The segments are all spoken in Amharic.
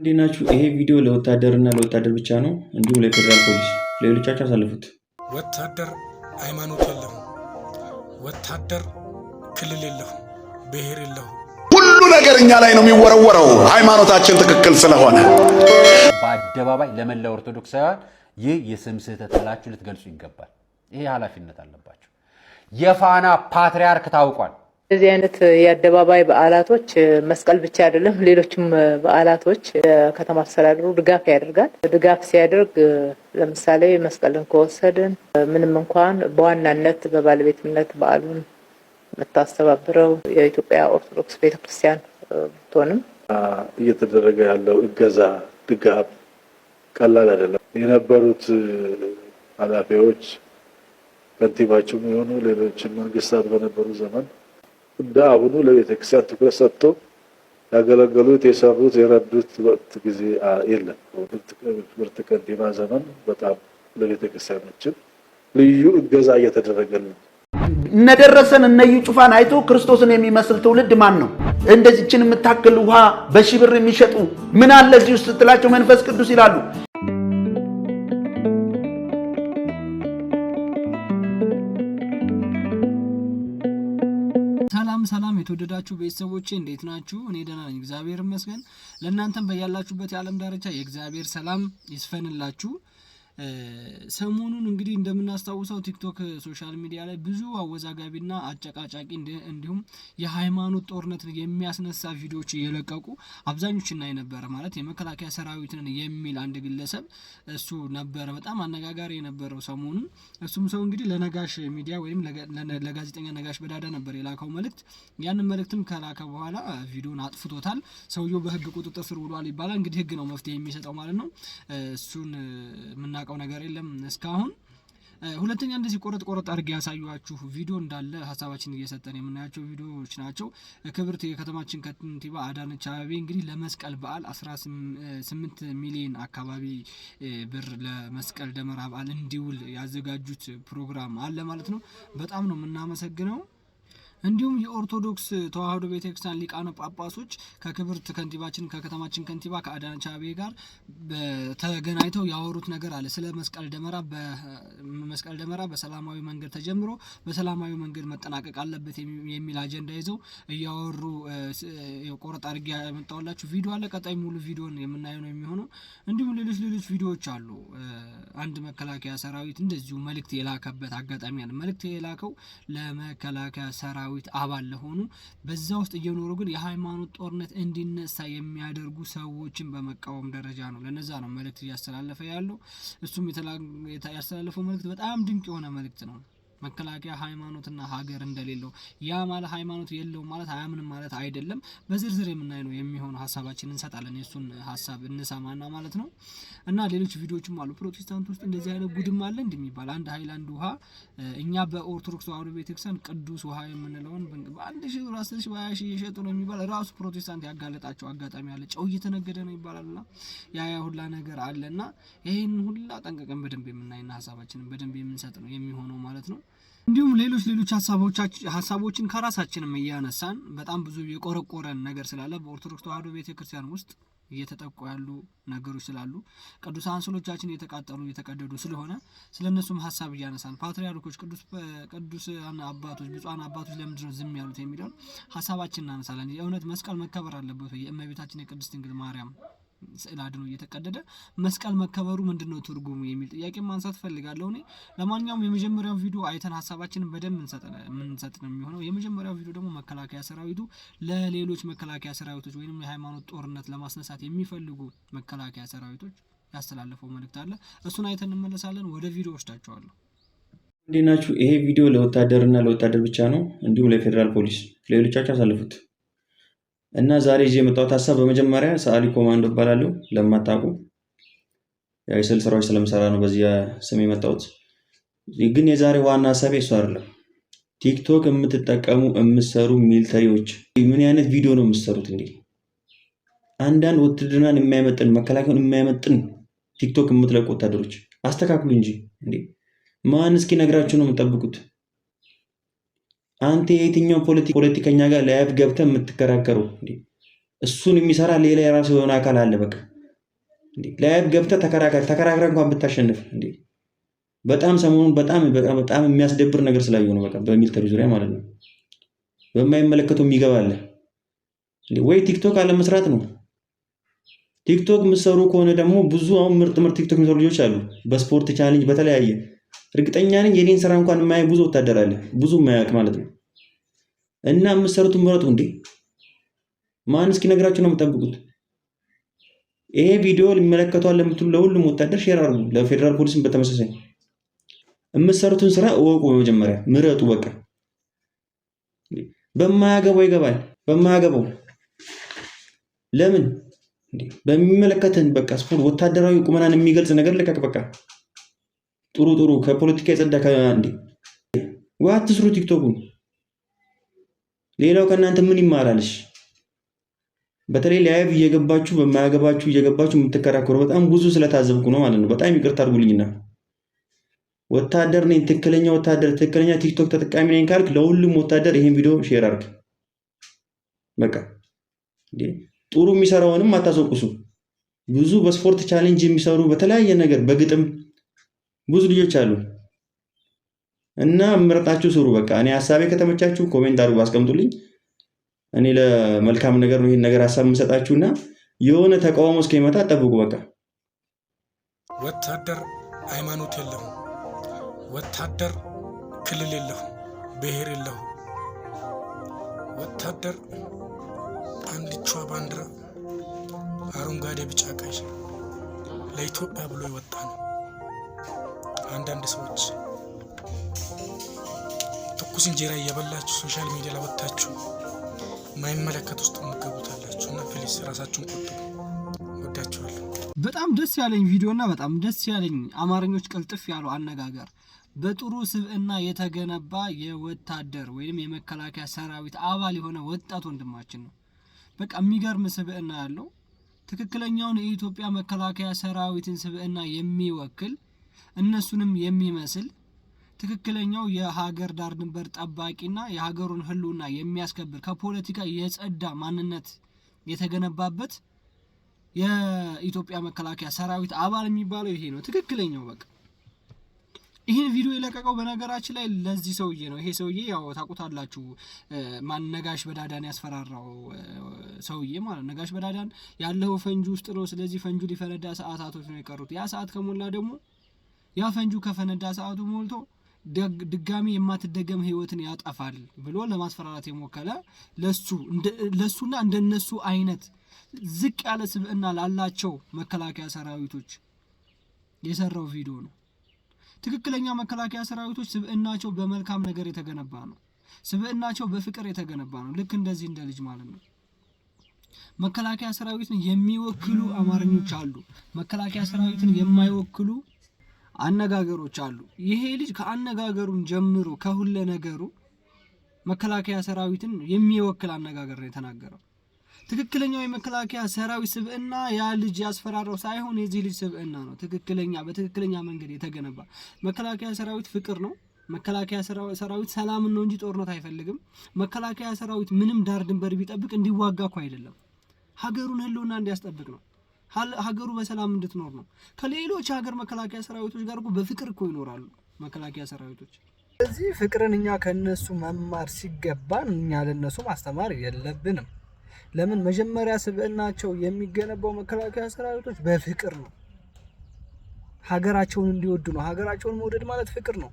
እንዴት ናችሁ? ይሄ ቪዲዮ ለወታደርና ለወታደር ብቻ ነው፣ እንዲሁም ለፌደራል ፖሊስ ለሌሎቻችሁ አሳልፉት። ወታደር ሃይማኖት የለውም። ወታደር ክልል የለውም፣ ብሔር የለውም። ሁሉ ነገር እኛ ላይ ነው የሚወረወረው ሃይማኖታችን ትክክል ስለሆነ። በአደባባይ ለመላ ኦርቶዶክሳውያን ይህ የስም ስህተት ብላችሁ ልትገልጹ ይገባል። ይሄ ኃላፊነት አለባችሁ። የፋና ፓትርያርክ ታውቋል። እዚህ አይነት የአደባባይ በዓላቶች መስቀል ብቻ አይደለም፣ ሌሎችም በዓላቶች ከተማ አስተዳደሩ ድጋፍ ያደርጋል። ድጋፍ ሲያደርግ ለምሳሌ መስቀልን ከወሰድን ምንም እንኳን በዋናነት በባለቤትነት በዓሉን የምታስተባብረው የኢትዮጵያ ኦርቶዶክስ ቤተክርስቲያን ብትሆንም እየተደረገ ያለው እገዛ ድጋፍ ቀላል አይደለም። የነበሩት ኃላፊዎች ከንቲባቸው የሆኑ ሌሎች መንግስታት በነበሩ ዘመን እንደ አሁኑ ለቤተክርስቲያን ትኩረት ሰጥቶ ያገለገሉት የሰሩት የረዱት ወቅት ጊዜ የለም። ምርት ከንቲባ ዘመን በጣም ለቤተክርስቲያኖችን ልዩ እገዛ እየተደረገልን እነደረሰን እነዩ ጩፋን አይቶ ክርስቶስን የሚመስል ትውልድ ማን ነው? እንደዚህችን የምታክል ውሃ በሺህ ብር የሚሸጡ ምን አለ እዚህ ውስጥ ስትላቸው መንፈስ ቅዱስ ይላሉ። ሰላም የተወደዳችሁ ቤተሰቦቼ እንዴት ናችሁ? እኔ ደህና ነኝ፣ እግዚአብሔር ይመስገን። ለእናንተም በያላችሁበት የዓለም ዳርቻ የእግዚአብሔር ሰላም ይስፈንላችሁ። ሰሞኑን እንግዲህ እንደምናስታውሰው ቲክቶክ ሶሻል ሚዲያ ላይ ብዙ አወዛጋቢና አጨቃጫቂ እንዲሁም የሃይማኖት ጦርነት የሚያስነሳ ቪዲዮዎች እየለቀቁ አብዛኞቹ እናይ ነበር። ማለት የመከላከያ ሰራዊትን የሚል አንድ ግለሰብ እሱ ነበር በጣም አነጋጋሪ የነበረው ሰሞኑን። እሱም ሰው እንግዲህ ለነጋሽ ሚዲያ ወይም ለጋዜጠኛ ነጋሽ በዳዳ ነበር የላከው መልእክት። ያንን መልእክትም ከላከ በኋላ ቪዲዮን አጥፍቶታል። ሰውየው በህግ ቁጥጥር ስር ውሏል ይባላል። እንግዲህ ህግ ነው መፍትሄ የሚሰጠው ማለት ነው። እሱን የምናውቀው ነገር የለም እስካሁን። ሁለተኛ እንደዚህ ቆረጥ አድርጌ ያሳዩዋችሁ ቪዲዮ እንዳለ ሀሳባችን እየሰጠን የምናያቸው ቪዲዮዎች ናቸው። ክብርት የከተማችን ከንቲባ አዳነች አቤቤ እንግዲህ ለመስቀል በዓል 18 ሚሊዮን አካባቢ ብር ለመስቀል ደመራ በዓል እንዲውል ያዘጋጁት ፕሮግራም አለ ማለት ነው። በጣም ነው የምናመሰግነው። እንዲሁም የኦርቶዶክስ ተዋህዶ ቤተክርስቲያን ሊቃነ ጳጳሶች ከክብርት ከንቲባችን ከከተማችን ከንቲባ ከአዳነች አቤቤ ጋር ተገናኝተው ያወሩት ነገር አለ። ስለ መስቀል ደመራ በሰላማዊ መንገድ ተጀምሮ በሰላማዊ መንገድ መጠናቀቅ አለበት የሚል አጀንዳ ይዘው እያወሩ ቆረጥ አድርጌ ያመጣሁላችሁ ቪዲዮ አለ። ቀጣይ ሙሉ ቪዲዮን የምናየው ነው የሚሆነው። እንዲሁም ሌሎች ቪዲዮዎች አሉ። አንድ መከላከያ ሰራዊት እንደዚሁ መልእክት የላከበት አጋጣሚ አለ። መልእክት የላከው ለመከላከያ ሰራዊት አባል ለሆኑ በዛ ውስጥ እየኖሩ ግን የሃይማኖት ጦርነት እንዲነሳ የሚያደርጉ ሰዎችን በመቃወም ደረጃ ነው። ለነዛ ነው መልእክት እያስተላለፈ ያለው። እሱም ያስተላለፈው መልእክት በጣም ድንቅ የሆነ መልእክት ነው። መከላከያ ሃይማኖትና ሀገር እንደሌለው ያ ማለት ሃይማኖት የለውም ማለት አያምንም ማለት አይደለም። በዝርዝር የምናይ ነው የሚሆነው። ሀሳባችንን እንሰጣለን፣ የሱን ሀሳብ እንሰማና ማለት ነው። እና ሌሎች ቪዲዮዎችም አሉ። ፕሮቴስታንት ውስጥ እንደዚህ አይነት ጉድም አለ እንደሚባል አንድ ሃይላንድ ውሃ እኛ በኦርቶዶክስ ተዋህዶ ቤተክርስቲያን ቅዱስ ውሃ የምንለውን በ1000 ብር 10,000 20,000 እየሸጡ ነው የሚባል ራሱ ፕሮቴስታንት ያጋለጣቸው አጋጣሚ አለ። ጨው እየተነገደ ነው ይባላልና ያ ሁላ ነገር አለና ይሄን ሁላ ጠንቀቀን በደንብ የምናይና ሀሳባችንን በደንብ የምንሰጥ ነው የሚሆነው ማለት ነው። እንዲሁም ሌሎች ሀሳቦችን ከራሳችንም እያነሳን በጣም ብዙ የቆረቆረን ነገር ስላለ በኦርቶዶክስ ተዋህዶ ቤተክርስቲያን ውስጥ እየተጠቁ ያሉ ነገሮች ስላሉ ቅዱሳን ስዕሎቻችን እየተቀደዱ ስለሆነ ስለነሱም ሀሳብ እያነሳን ፓትርያርኮች ቅዱሳን አባቶች ብፁዓን አባቶች ለምንድን ነው ዝም ያሉት የሚለውን ሀሳባችን እናነሳለን። የእውነት መስቀል መከበር አለበት ወይ? የእመቤታችን የቅድስት ድንግል ማርያም ስዕል አድኖ እየተቀደደ መስቀል መከበሩ ምንድነው ትርጉሙ የሚል ጥያቄ ማንሳት ፈልጋለሁ እኔ። ለማንኛውም የመጀመሪያው ቪዲዮ አይተን ሀሳባችንን በደንብ እንሰጥ ነው የሚሆነው። የመጀመሪያው ቪዲዮ ደግሞ መከላከያ ሰራዊቱ ለሌሎች መከላከያ ሰራዊቶች ወይንም የሃይማኖት ጦርነት ለማስነሳት የሚፈልጉ መከላከያ ሰራዊቶች ያስተላለፈው መልእክት አለ። እሱን አይተን እንመለሳለን። ወደ ቪዲዮ ወስዳቸዋለሁ። እንዴት ናችሁ? ይሄ ቪዲዮ ለወታደርና ለወታደር ብቻ ነው፣ እንዲሁም ለፌደራል ፖሊስ ለሌሎቻችሁ አሳልፉት። እና ዛሬ ይዤ የመጣሁት ሀሳብ በመጀመሪያ ሰዓሊ ኮማንዶ እባላለሁ። ለማታውቁ የስዕል ስራዎች ስለምሰራ ነው በዚህ ስም የመጣሁት። ግን የዛሬ ዋና ሀሳቤ እሱ አይደለም። ቲክቶክ የምትጠቀሙ የምትሰሩ ሚሊተሪዎች ምን አይነት ቪዲዮ ነው የምትሰሩት? እንዴ አንዳንድ ውትድርናን የማይመጥን መከላከያን የማይመጥን ቲክቶክ የምትለቁ ወታደሮች አስተካክሉ እንጂ እንዴ ማን እስኪ ነግራችሁ ነው የምትጠብቁት? አንተ የትኛው ፖለቲከኛ ጋር ላይቭ ገብተህ የምትከራከረው? እሱን የሚሰራ ሌላ የራሱ የሆነ አካል አለ። በቃ ላይቭ ገብተህ ተከራክረህ እንኳን ብታሸንፍ እንዴ በጣም ሰሞኑን በጣም የሚያስደብር ነገር ስላየሁ ነው። በቃ በሚሊተሪ ዙሪያ ማለት ነው። በማይመለከተው የሚገባለ እንዴ ወይ ቲክቶክ አለ መስራት ነው። ቲክቶክ ምሰሩ ከሆነ ደግሞ ብዙ አሁን ምርጥ ቲክቶክ የሚሰሩ ልጆች አሉ። በስፖርት ቻሌንጅ በተለያየ እርግጠኛ ነኝ የኔን ስራ እንኳን የማያይ ብዙ ወታደር አለ፣ ብዙ የማያውቅ ማለት ነው። እና የምትሰሩትን ምረጡ እንዴ። ማን እስኪ ነግራችሁ ነው የምጠብቁት? ይሄ ቪዲዮ ሊመለከቷል ለምትሉ ለሁሉም ወታደር ሼር አድርጉ፣ ለፌደራል ፖሊስም በተመሳሳይ የምትሰሩትን ስራ እወቁ። በመጀመሪያ ምረጡ። በቃ በማያገባው ይገባል፣ በማያገባው ለምን እንዴ በሚመለከተን በቃ ስፖርት ወታደራዊ ቁመናን የሚገልጽ ነገር ልቀቅ። በቃ ጥሩ ከፖለቲካ የጸዳ እንዴ ወይ አትስሩ ቲክቶኩን። ሌላው ከእናንተ ምን ይማራልሽ? በተለይ ላይቭ እየገባችሁ በማያገባችሁ እየገባችሁ የምትከራከሩ በጣም ብዙ ስለታዘብኩ ነው ማለት ነው። በጣም ይቅርታ አድርጉልኝና ወታደር ነኝ፣ ትክክለኛ ወታደር፣ ትክክለኛ ቲክቶክ ተጠቃሚ ነኝ ካልክ ለሁሉም ወታደር ይሄን ቪዲዮ ሼር አድርግ። በቃ እንዴ ጥሩ የሚሰራውንም አታስወቅሱ። ብዙ በስፖርት ቻሌንጅ የሚሰሩ በተለያየ ነገር በግጥም ብዙ ልጆች አሉ እና ምርጣችሁ ስሩ። በቃ እኔ ሐሳቤ ከተመቻችሁ ኮሜንት አድርጉ፣ አስቀምጡልኝ። እኔ ለመልካም ነገር ነው ይሄን ነገር ሐሳብ የምሰጣችሁና የሆነ ተቃውሞ እስኪመጣ ጠብቁ። በቃ ወታደር ሃይማኖት የለውም። ወታደር ክልል የለውም፣ ብሔር የለውም። ወታደር አንድቿ ባንዲራ አረንጓዴ፣ ቢጫ፣ ቀይ ለኢትዮጵያ ብሎ የወጣ ነው። አንዳንድ ሰዎች ትኩስ እንጀራ እየበላችሁ ሶሻል ሚዲያ ላይ ወጣችሁ ማይመለከት ውስጥ የምትገቡታላችሁ እና ፕሊስ ራሳችሁን ቆጥቡ። ወዳችኋለሁ። በጣም ደስ ያለኝ ቪዲዮና በጣም ደስ ያለኝ አማርኞች ቅልጥፍ ያለው አነጋገር በጥሩ ስብዕና የተገነባ የወታደር ወይም የመከላከያ ሰራዊት አባል የሆነ ወጣት ወንድማችን ነው። በቃ የሚገርም ስብዕና ያለው ትክክለኛውን የኢትዮጵያ መከላከያ ሰራዊትን ስብዕና የሚወክል እነሱንም የሚመስል ትክክለኛው የሀገር ዳር ድንበር ጠባቂና የሀገሩን ሕልውና የሚያስከብር ከፖለቲካ የጸዳ ማንነት የተገነባበት የኢትዮጵያ መከላከያ ሰራዊት አባል የሚባለው ይሄ ነው ትክክለኛው። በቃ ይሄን ቪዲዮ የለቀቀው በነገራችን ላይ ለዚህ ሰውዬ ነው። ይሄ ሰውዬ ያው ታውቁታላችሁ፣ ማን ነጋሽ በዳዳን ያስፈራራው ሰውዬ ማለት ነጋሽ በዳዳን ያለው ፈንጁ ውስጥ ነው። ስለዚህ ፈንጁ ሊፈነዳ ሰዓታቶች ነው የቀሩት። ያ ሰዓት ከሞላ ደግሞ ያ ፈንጁ ከፈነዳ ሰዓቱ ሞልቶ ድጋሚ የማትደገም ህይወትን ያጠፋል ብሎ ለማስፈራራት የሞከለ ለሱና እንደነሱ አይነት ዝቅ ያለ ስብዕና ላላቸው መከላከያ ሰራዊቶች የሰራው ቪዲዮ ነው። ትክክለኛ መከላከያ ሰራዊቶች ስብዕናቸው በመልካም ነገር የተገነባ ነው። ስብዕናቸው በፍቅር የተገነባ ነው። ልክ እንደዚህ እንደ ልጅ ማለት ነው። መከላከያ ሰራዊትን የሚወክሉ አማርኞች አሉ፣ መከላከያ ሰራዊትን የማይወክሉ አነጋገሮች አሉ። ይሄ ልጅ ከአነጋገሩን ጀምሮ ከሁለ ነገሩ መከላከያ ሰራዊትን የሚወክል አነጋገር ነው የተናገረው። ትክክለኛው የመከላከያ ሰራዊት ስብዕና ያ ልጅ ያስፈራራው ሳይሆን የዚህ ልጅ ስብዕና ነው። በትክክለኛ መንገድ የተገነባ መከላከያ ሰራዊት ፍቅር ነው። መከላከያ ሰራዊት ሰላምን ነው እንጂ ጦርነት አይፈልግም። መከላከያ ሰራዊት ምንም ዳር ድንበር ቢጠብቅ እንዲዋጋ እኮ አይደለም፣ ሀገሩን ህልውና እንዲያስጠብቅ ነው። ሀገሩ በሰላም እንድትኖር ነው። ከሌሎች ሀገር መከላከያ ሰራዊቶች ጋር እኮ በፍቅር እኮ ይኖራሉ መከላከያ ሰራዊቶች። ስለዚህ ፍቅርን እኛ ከነሱ መማር ሲገባን እኛ ለነሱ ማስተማር የለብንም። ለምን? መጀመሪያ ስብዕናቸው የሚገነባው መከላከያ ሰራዊቶች በፍቅር ነው። ሀገራቸውን እንዲወዱ ነው። ሀገራቸውን መውደድ ማለት ፍቅር ነው።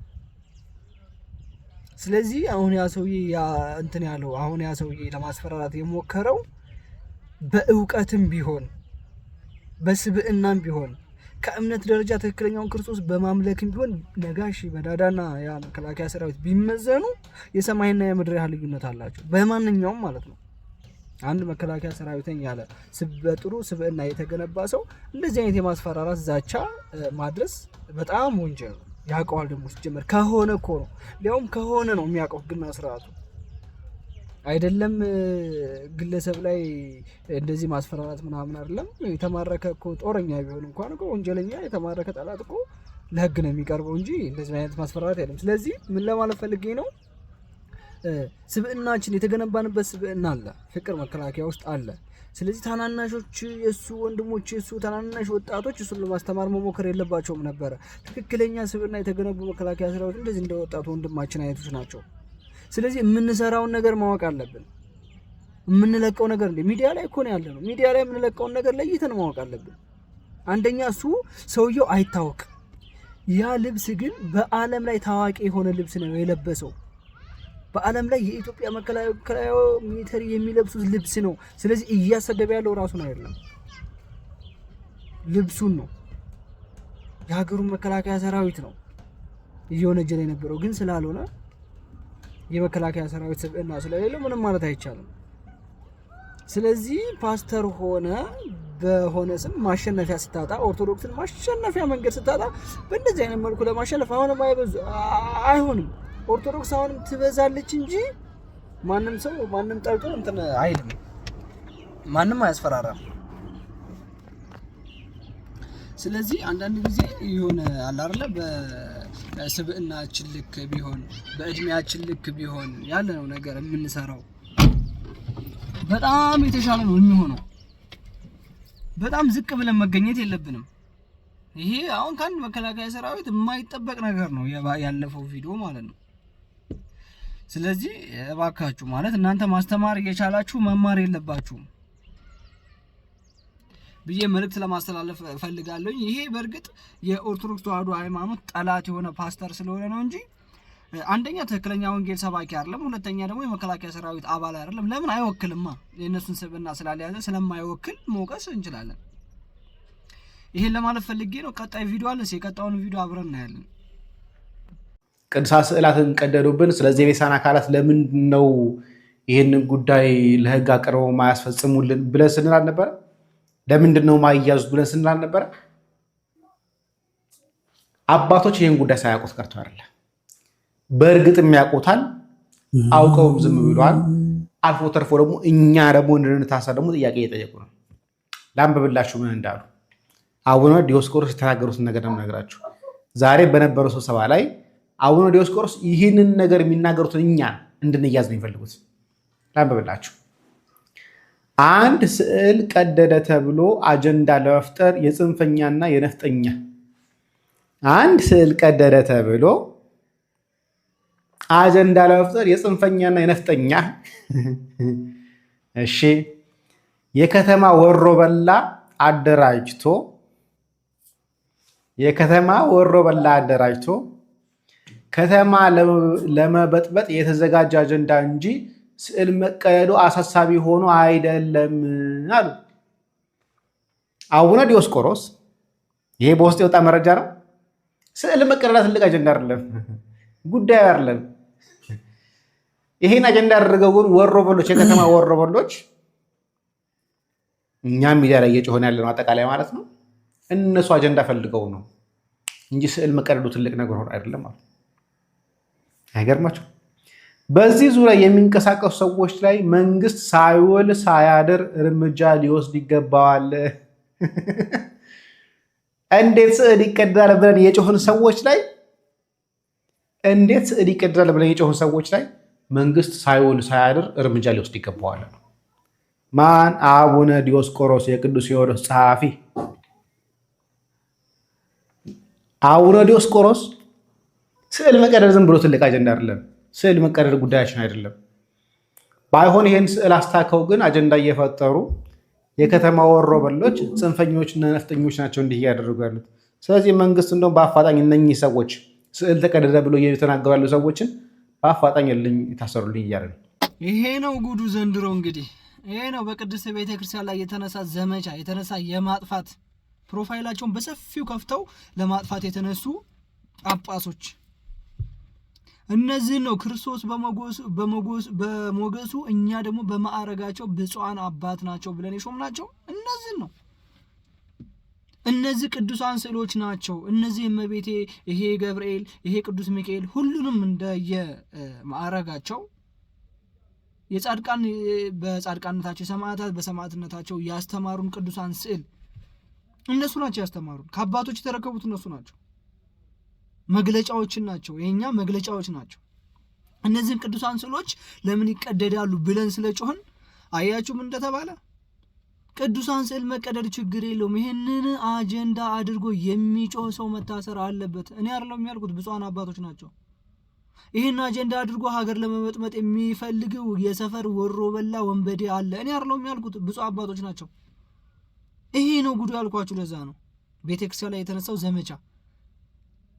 ስለዚህ አሁን ያ ሰውዬ ለማስፈራራት የሞከረው በእውቀትም ቢሆን በስብዕናም ቢሆን ከእምነት ደረጃ ትክክለኛውን ክርስቶስ በማምለክም ቢሆን ነጋሽ በዳዳና ያ መከላከያ ሰራዊት ቢመዘኑ የሰማይና የምድር ያህል ልዩነት አላቸው። በማንኛውም ማለት ነው። አንድ መከላከያ ሰራዊትን ያለ በጥሩ ስብዕና የተገነባ ሰው እንደዚህ አይነት የማስፈራራት ዛቻ ማድረስ በጣም ወንጀል ነው። ያውቀዋል ደግሞ ሲጀመር ከሆነ እኮ ነው። ሊያውም ከሆነ ነው የሚያውቀው ግና ስርዓቱ አይደለም ግለሰብ ላይ እንደዚህ ማስፈራራት ምናምን አይደለም። የተማረከ እኮ ጦረኛ ቢሆን እንኳን እኮ ወንጀለኛ የተማረከ ጠላት እኮ ለህግ ነው የሚቀርበው እንጂ እንደዚህ አይነት ማስፈራራት አይደለም። ስለዚህ ምን ለማለት ፈልጌ ነው፣ ስብዕናችን የተገነባንበት ስብዕና አለ፣ ፍቅር መከላከያ ውስጥ አለ። ስለዚህ ታናናሾች የሱ ወንድሞች የሱ ታናናሽ ወጣቶች እሱን ለማስተማር መሞከር የለባቸውም ነበረ። ትክክለኛ ስብዕና የተገነቡ መከላከያ ሰራዊት እንደዚህ እንደ ወጣቱ ወንድማችን አይነቶች ናቸው። ስለዚህ የምንሰራውን ነገር ማወቅ አለብን። የምንለቀው ነገር እንደ ሚዲያ ላይ እኮ ነው ያለነው። ሚዲያ ላይ የምንለቀውን ነገር ለይተን ማወቅ አለብን። አንደኛ እሱ ሰውየው አይታወቅ። ያ ልብስ ግን በዓለም ላይ ታዋቂ የሆነ ልብስ ነው የለበሰው። በዓለም ላይ የኢትዮጵያ መከላከያ ሚሊተሪ የሚለብሱት ልብስ ነው። ስለዚህ እያሰደበ ያለው ራሱን አይደለም ልብሱን ነው። የሀገሩን መከላከያ ሰራዊት ነው እየወነጀለ የነበረው። ግን ስላልሆነ የመከላከያ ሰራዊት ስብዕና ስለሌለው ምንም ማለት አይቻልም። ስለዚህ ፓስተር ሆነ በሆነ ስም ማሸነፊያ ስታጣ፣ ኦርቶዶክስን ማሸነፊያ መንገድ ስታጣ በእንደዚህ አይነት መልኩ ለማሸነፍ አሁንም አይሆንም። ኦርቶዶክስ አሁንም ትበዛለች እንጂ ማንም ሰው ማንም ጠልቶ እንትን አይልም፣ ማንም አያስፈራራም። ስለዚህ አንዳንድ ጊዜ የሆነ አለ አይደለ በስብዕናችን ልክ ቢሆን በእድሜያችን ልክ ቢሆን ያለነው ነገር የምንሰራው በጣም የተሻለ ነው የሚሆነው። በጣም ዝቅ ብለን መገኘት የለብንም። ይሄ አሁን ካን መከላከያ ሰራዊት የማይጠበቅ ነገር ነው ያለፈው ቪዲዮ ማለት ነው። ስለዚህ እባካችሁ ማለት እናንተ ማስተማር እየቻላችሁ መማር የለባችሁም ብዬ መልእክት ለማስተላለፍ ፈልጋለሁ። ይሄ በእርግጥ የኦርቶዶክስ ተዋህዶ ሃይማኖት ጠላት የሆነ ፓስተር ስለሆነ ነው እንጂ አንደኛ ትክክለኛ ወንጌል ሰባኪ አይደለም፣ ሁለተኛ ደግሞ የመከላከያ ሰራዊት አባል አይደለም። ለምን አይወክልማ? የእነሱን ስብዕና ስላልያዘ ስለማይወክል መውቀስ እንችላለን። ይሄን ለማለት ፈልጌ ነው። ቀጣይ ቪዲዮ አለ። የቀጣውን ቪዲዮ አብረን እናያለን። ቅዱሳት ስዕላትን ቀደዱብን። ስለዚህ የቤሳን አካላት ለምንድን ነው ይህንን ጉዳይ ለህግ አቅርበው ማያስፈጽሙልን ብለን ስንል አልነበረ? ለምንድን ነው ማይያዙት ብለን ስንል አልነበረ? አባቶች ይህን ጉዳይ ሳያውቁት ቀርቶ አይደለም። በእርግጥም ያውቁታል፣ አውቀውም ዝም ብለዋል። አልፎ ተርፎ ደግሞ እኛ ደግሞ እንድንታሰር ደግሞ ጥያቄ እየጠየቁ ነው። ላንብብላችሁ ምን እንዳሉ። አቡነ ዲዮስቆሮስ የተናገሩትን ነገር ነው ነገራችሁ። ዛሬ በነበረው ስብሰባ ላይ አቡነ ዲዮስቆሮስ ይህንን ነገር የሚናገሩትን እኛ እንድንያዝ ነው የሚፈልጉት። ላንብብላችሁ። አንድ ስዕል ቀደደ ተብሎ አጀንዳ ለመፍጠር የጽንፈኛና የነፍጠኛ አንድ ስዕል ቀደደ ተብሎ አጀንዳ ለመፍጠር የጽንፈኛና የነፍጠኛ እሺ የከተማ ወሮበላ አደራጅቶ ከተማ ለመበጥበጥ የተዘጋጀ አጀንዳ እንጂ ስዕል መቀደዱ አሳሳቢ ሆኖ አይደለም አሉ አቡነ ዲዮስቆሮስ። ይሄ በውስጥ የወጣ መረጃ ነው። ስዕል መቀደድ ትልቅ አጀንዳ አይደለም፣ ጉዳዩ አይደለም። ይሄን አጀንዳ ያደረገው ግን ወሮበሎች፣ የከተማ ወሮበሎች፣ እኛም ሚዲያ ላይ እየጮህን ያለ ነው አጠቃላይ ማለት ነው። እነሱ አጀንዳ ፈልገው ነው እንጂ ስዕል መቀደዱ ትልቅ ነገር ሆኖ አይደለም ማለት። አይገርማችሁ? በዚህ ዙሪያ የሚንቀሳቀሱ ሰዎች ላይ መንግስት ሳይውል ሳያድር እርምጃ ሊወስድ ይገባዋል። እንዴት ስዕል ይቀደዳል ብለን የጮህን ሰዎች ላይ መንግስት ሳይውል ሳያድር እርምጃ ሊወስድ ይገባዋል። ማን? አቡነ ዲዮስቆሮስ የቅዱስ ሲኖዶስ ጸሐፊ አቡነ ዲዮስቆሮስ። ስዕል መቀደድ ዝም ብሎ ትልቅ አጀንዳ አይደለም። ስዕል መቀደድ ጉዳያችን አይደለም። ባይሆን ይሄን ስዕል አስታከው ግን አጀንዳ እየፈጠሩ የከተማ ወሮበሎች፣ ጽንፈኞችና ነፍጠኞች ናቸው እንዲህ እያደረጉ ያሉት። ስለዚህ መንግስት እንደውም በአፋጣኝ እነኚህ ሰዎች ስዕል ተቀደደ ብሎ እየተናገሩ ያሉ ሰዎችን በአፋጣኝ የታሰሩልኝ እያለ ነው። ይሄ ነው ጉዱ ዘንድሮ። እንግዲህ ይሄ ነው በቅድስት ቤተክርስቲያን ላይ የተነሳ ዘመቻ፣ የተነሳ የማጥፋት ፕሮፋይላቸውን በሰፊው ከፍተው ለማጥፋት የተነሱ ጳጳሶች። እነዚህ ነው ክርስቶስ በሞገሱ እኛ ደግሞ በማዕረጋቸው ብፁዓን አባት ናቸው ብለን የሾምናቸው እነዚህ ነው። እነዚህ ቅዱሳን ስዕሎች ናቸው። እነዚህ እመቤቴ፣ ይሄ ገብርኤል፣ ይሄ ቅዱስ ሚካኤል ሁሉንም እንደየ ማዕረጋቸው የጻድቃን በጻድቃንነታቸው፣ የሰማዕታት በሰማዕትነታቸው ያስተማሩን ቅዱሳን ስዕል እነሱ ናቸው ያስተማሩን። ከአባቶች የተረከቡት እነሱ ናቸው። መግለጫዎችን ናቸው፣ የኛ መግለጫዎች ናቸው። እነዚህን ቅዱሳን ስዕሎች ለምን ይቀደዳሉ ብለን ስለጮህን አያችሁም እንደተባለ ቅዱሳን ስዕል መቀደድ ችግር የለውም። ይህንን አጀንዳ አድርጎ የሚጮህ ሰው መታሰር አለበት። እኔ አይደለም ያልኩት፣ ብፁዓን አባቶች ናቸው። ይህን አጀንዳ አድርጎ ሀገር ለመመጥመጥ የሚፈልገው የሰፈር ወሮ በላ ወንበዴ አለ። እኔ አይደለም ያልኩት፣ ብፁዓን አባቶች ናቸው። ይሄ ነው ጉዱ ያልኳችሁ። ለዛ ነው ቤተክርስቲያን ላይ የተነሳው ዘመቻ።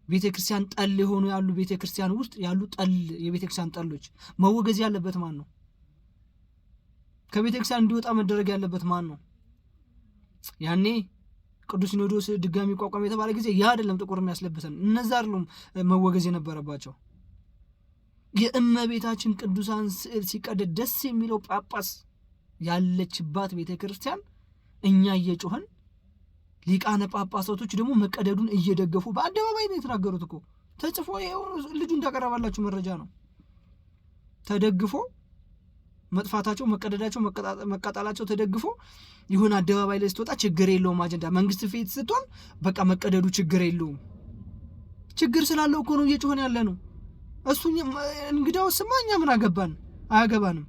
ቤተክርስቲያን ጠል የሆኑ ያሉ ቤተክርስቲያን ውስጥ ያሉ ጠል የቤተክርስቲያን ጠሎች መወገዝ ያለበት ማን ነው? ከቤተክርስቲያን እንዲወጣ መደረግ ያለበት ማን ነው? ያኔ ቅዱስ ሲኖዶስ ድጋሚ ቋቋም የተባለ ጊዜ ያ አይደለም ጥቁር የሚያስለብሰን፣ እነዛ አይደሉም መወገዝ የነበረባቸው። የእመቤታችን ቅዱሳን ስዕል ሲቀደድ ደስ የሚለው ጳጳስ ያለችባት ቤተክርስቲያን እኛ እየጮህን ሊቃነ ጳጳሳቶች ደግሞ መቀደዱን እየደገፉ በአደባባይ ነው የተናገሩት እኮ። ተጽፎ ልጁ እንዳቀረባላችሁ መረጃ ነው። ተደግፎ መጥፋታቸው፣ መቀደዳቸው፣ መቃጠላቸው ተደግፎ ይሁን አደባባይ ላይ ስትወጣ ችግር የለውም አጀንዳ መንግስት ፊት ስትሆን በቃ መቀደዱ ችግር የለውም። ችግር ስላለው እኮ ነው እየጮህን ያለ ነው። እሱ እንግዲያውስ እኛ ምን አገባን? አያገባንም።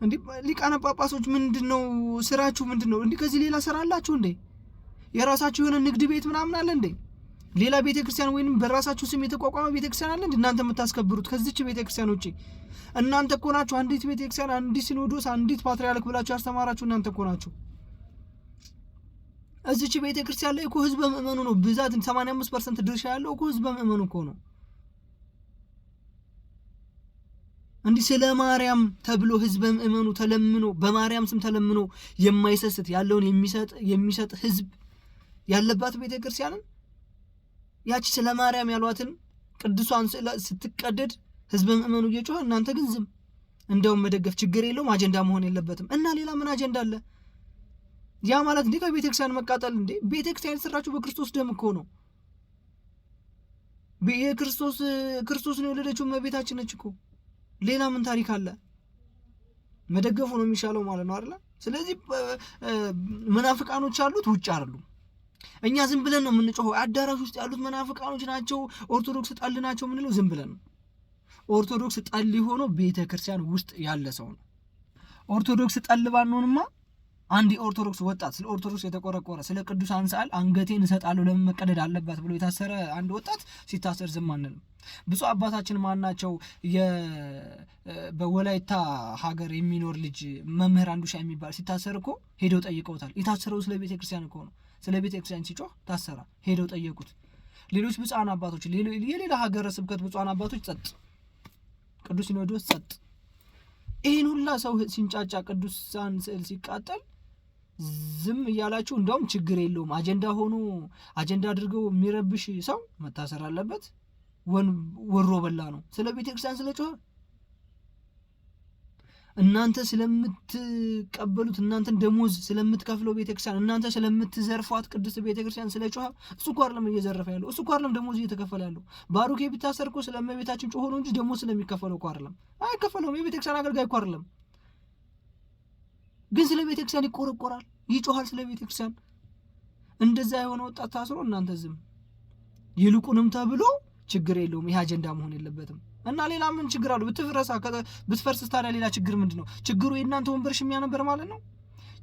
እንዲህ ሊቃነ ጳጳሶች ምንድነው ስራችሁ? ምንድነው እንዲህ? ከዚህ ሌላ ስራ አላችሁ እንዴ? የራሳችሁ የሆነ ንግድ ቤት ምናምን አለ እንዴ? ሌላ ቤተክርስቲያን ወይንም በራሳችሁ ስም የተቋቋመ ቤተክርስቲያን አለ እንዴ? እናንተ የምታስከብሩት ከዚች ቤተክርስቲያን ውጪ እናንተ እኮ ናችሁ። አንዲት ቤተክርስቲያን፣ አንዲት ሲኖዶስ፣ አንዲት ፓትርያርክ ብላችሁ ያስተማራችሁ እናንተ እኮ ናችሁ። እዚች ቤተክርስቲያን ላይ እኮ ህዝበ ምእመኑ ነው ብዛት 85% ድርሻ ያለው እኮ ህዝበ ምእመኑ እኮ ነው። እንዲህ ስለ ማርያም ተብሎ ህዝበ ምእመኑ ተለምኖ በማርያም ስም ተለምኖ የማይሰስት ያለውን የሚሰጥ ህዝብ ያለባት ቤተክርስቲያንን ያቺ ስለ ማርያም ያሏትን ቅዱሳን ስትቀደድ ህዝበ ምእመኑ እየጮኸ እናንተ ግን ዝም። እንደውም መደገፍ ችግር የለውም አጀንዳ መሆን የለበትም። እና ሌላ ምን አጀንዳ አለ? ያ ማለት እንዴ ከቤተክርስቲያን መቃጠል እንዴ? ቤተክርስቲያን የተሰራችው በክርስቶስ ደም እኮ ነው። ክርስቶስን የወለደችው እመቤታችን ነች እኮ። ሌላ ምን ታሪክ አለ? መደገፉ ነው የሚሻለው ማለት ነው አይደል? ስለዚህ መናፍቃኖች አሉት ውጭ አይደሉም። እኛ ዝም ብለን ነው የምንጮኸው። አዳራሽ ውስጥ ያሉት መናፍቃኖች ናቸው፣ ኦርቶዶክስ ጠል ናቸው የምንለው ዝም ብለን ነው። ኦርቶዶክስ ጠል ሆኖ ቤተክርስቲያን ውስጥ ያለ ሰው ነው። ኦርቶዶክስ ጠል ባንሆንማ አንድ የኦርቶዶክስ ወጣት ስለ ኦርቶዶክስ የተቆረቆረ ስለ ቅዱሳን ስዕል አንገቴን እሰጣለሁ ለምን መቀደድ አለባት ብሎ የታሰረ አንድ ወጣት ሲታሰር ዝም አንልም። ብፁዕ አባታችን ማናቸው? በወላይታ ሀገር የሚኖር ልጅ መምህር አንዱሻ የሚባል ሲታሰር እኮ ሄደው ጠይቀውታል። የታሰረው ስለ ቤተክርስቲያን እኮ ነው። ስለ ቤተክርስቲያን ሲጮህ ታሰራ። ሄደው ጠየቁት። ሌሎች ብፁዓን አባቶች፣ የሌላ ሀገረ ስብከት ብፁዓን አባቶች ጸጥ፣ ቅዱስ ሲኖዶስ ጸጥ። ይህን ሁላ ሰው ሲንጫጫ ቅዱሳን ስዕል ሲቃጠል ዝም እያላችሁ እንደውም ችግር የለውም አጀንዳ ሆኖ አጀንዳ አድርገው የሚረብሽ ሰው መታሰር አለበት። ወሮ በላ ነው ስለ ቤተክርስቲያን ስለጮኸ። እናንተ ስለምትቀበሉት እናንተን ደሞዝ ስለምትከፍለው ቤተክርስቲያን እናንተ ስለምትዘርፏት ቅድስት ቤተክርስቲያን ስለጮኸ እሱ እኮ አይደለም እየዘረፈ ያለው፣ እሱ እኮ አይደለም ደሞዝ እየተከፈለ ያለው። ባሩኬ ቢታሰር እኮ ስለ እመቤታችን ጮሆ ነው እንጂ ደሞዝ ስለሚከፈለው እኮ አይደለም። አይከፈለውም። የቤተክርስቲያን አገልጋይ እኮ አይደለም። ግን ስለ ቤተክርስቲያን ይቆረቆራል፣ ይጮሃል ስለ ቤተክርስቲያን። እንደዛ የሆነ ወጣት ታስሮ እናንተ ዝም። ይልቁንም ተብሎ ችግር የለውም ይሄ አጀንዳ መሆን የለበትም። እና ሌላ ምን ችግር አለው? ብትፈርስ ታዲያ ሌላ ችግር ምንድን ነው? ችግሩ የእናንተ ወንበር ሽሚያ ነበር ማለት ነው?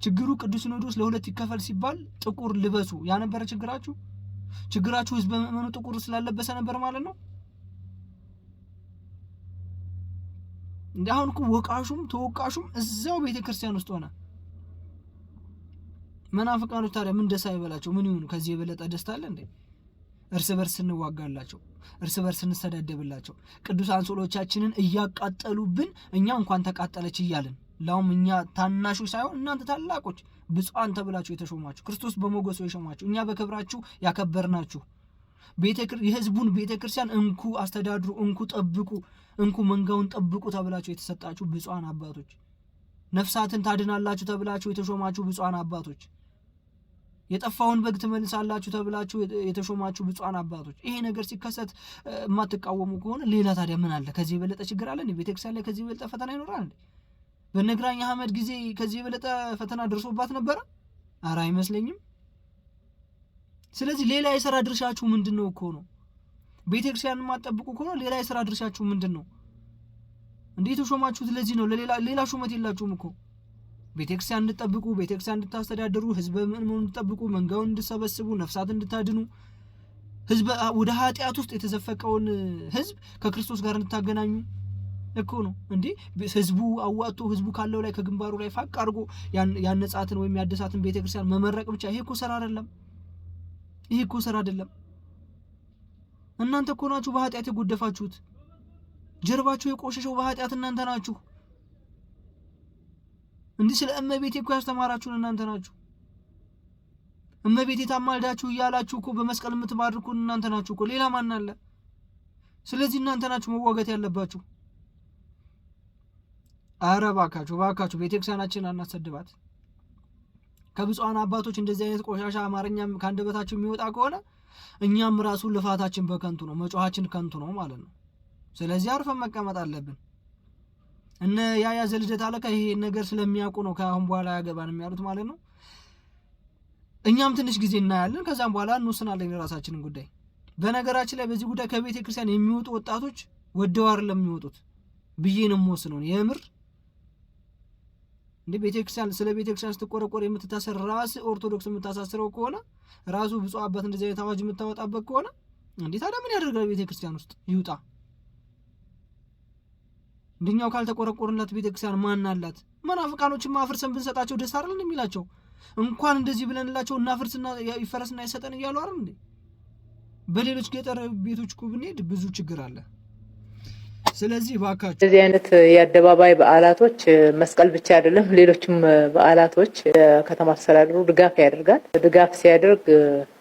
ችግሩ ቅዱስ ሲኖዶስ ለሁለት ይከፈል ሲባል ጥቁር ልበሱ ያነበረ ችግራችሁ? ችግራችሁ ህዝበ ምእመኑ ጥቁር ስላለበሰ ነበር ማለት ነው? እንዴ አሁን እኮ ወቃሹም ተወቃሹም እዛው ቤተክርስቲያን ውስጥ ሆነ። መናፍቃኖች ታዲያ ምን ደስ አይበላቸው? ምን ይሁኑ? ከዚህ የበለጠ ደስታ አለ እንዴ? እርስ በርስ እንዋጋላቸው፣ እርስ በርስ እንሰዳደብላቸው፣ ቅዱሳን ስዕሎቻችንን እያቃጠሉብን እኛ እንኳን ተቃጠለች እያልን ላውም እኛ ታናሾች ሳይሆን እናንተ ታላቆች ብፁዓን ተብላችሁ የተሾማችሁ ክርስቶስ በሞገሱ የሾማችሁ እኛ በክብራችሁ ያከበርናችሁ የህዝቡን ቤተክርስቲያን እንኩ አስተዳድሩ፣ እንኩ ጠብቁ፣ እንኩ መንጋውን ጠብቁ ተብላችሁ የተሰጣችሁ ብፁዓን አባቶች፣ ነፍሳትን ታድናላችሁ ተብላችሁ የተሾማችሁ ብፁዓን አባቶች፣ የጠፋውን በግ ትመልሳላችሁ ተብላችሁ የተሾማችሁ ብፁዓን አባቶች፣ ይሄ ነገር ሲከሰት የማትቃወሙ ከሆነ ሌላ ታዲያ ምን አለ? ከዚህ የበለጠ ችግር አለ እንዴ? ቤተክርስቲያን ላይ ከዚህ የበለጠ ፈተና ይኖራል እንዴ? በነግራኝ አህመድ ጊዜ ከዚህ የበለጠ ፈተና ደርሶባት ነበረ? ኧረ አይመስለኝም። ስለዚህ ሌላ የሥራ ድርሻችሁ ምንድነው እኮ ነው። ቤተክርስቲያንን የማትጠብቁ ከሆነ ሌላ የሥራ ድርሻችሁ ምንድነው? እንዴት ተሾማችሁት? ለዚህ ነው። ሌላ ሹመት የላችሁም እኮ ቤተክርስቲያን እንድትጠብቁ፣ ቤተክርስቲያን እንድታስተዳድሩ፣ ህዝበ ምእመኑን እንድትጠብቁ፣ መንጋውን እንድትሰበስቡ፣ ነፍሳት እንድታድኑ፣ ህዝብ ወደ ኃጢአት ውስጥ የተዘፈቀውን ህዝብ ከክርስቶስ ጋር እንድታገናኙ እኮ ነው እንዴ። ህዝቡ አዋጥቶ ህዝቡ ካለው ላይ ከግንባሩ ላይ ፋቅ አድርጎ ያነጻትን ወይም ያደሳትን ቤተክርስቲያን መመረቅ ብቻ ይሄ እኮ ስራ አይደለም። ይሄ እኮ ስራ አይደለም። እናንተ እኮ ናችሁ በኃጢአት የጎደፋችሁት። ጀርባችሁ የቆሸሸው በኃጢአት እናንተ ናችሁ። እንዲህ ስለ እመቤቴ እኮ ያስተማራችሁን እናንተ ናችሁ። እመቤቴ ታማልዳችሁ እያላችሁ እኮ በመስቀል የምትባርኩን እናንተ ናችሁ እኮ። ሌላ ማን አለ? ስለዚህ እናንተ ናችሁ መዋጋት ያለባችሁ። አረ ባካችሁ ቤተክርስቲያናችን አናሰድባት። ከብፁዓን አባቶች እንደዚህ አይነት ቆሻሻ አማርኛም ካንደበታችሁ የሚወጣ ከሆነ እኛም ራሱ ልፋታችን በከንቱ ነው፣ መጮሃችን ከንቱ ነው ማለት ነው። ስለዚህ አርፈን መቀመጥ አለብን። እነ ያያ ዘልደት አለካ ይሄ ነገር ስለሚያውቁ ነው ከአሁን በኋላ ያገባን የሚያሉት ማለት ነው። እኛም ትንሽ ጊዜ እናያለን፣ ከዛም በኋላ እንወስናለን የራሳችንን ጉዳይ። በነገራችን ላይ በዚህ ጉዳይ ከቤተ ክርስቲያን የሚወጡ ወጣቶች ወደው አይደለም የሚወጡት ብዬ ነው የምወስነው። የምር እንደ ቤተ ክርስቲያን ስለ ቤተ ክርስቲያን ስትቆረቆር የምትታሰር ራስ ኦርቶዶክስ የምታሳስረው ከሆነ ራሱ ብፁዕ አባት እንደዚህ አይነት አዋጅ የምታወጣበት ከሆነ እንዴ ታዲያ ምን ያደርጋል? ቤተ ክርስቲያን ውስጥ ይውጣ። እንደኛው ካልተቆረቆርላት ቤተ ክርስቲያን ማን አላት? መናፍቃኖችን ማፍርሰን ብንሰጣቸው ደስ አይደል እንደሚላቸው እንኳን እንደዚህ ብለንላቸው እናፍርስና ይፈረስና ይሰጠን እያሉ አይደል እንዴ? በሌሎች ገጠር ቤቶች እኮ ብንሄድ ብዙ ችግር አለ። ስለዚህ ባካችሁ እንደዚህ አይነት የአደባባይ በዓላቶች መስቀል ብቻ አይደለም፣ ሌሎችም በዓላቶች ከተማ አስተዳደሩ ድጋፍ ያደርጋል። ድጋፍ ሲያደርግ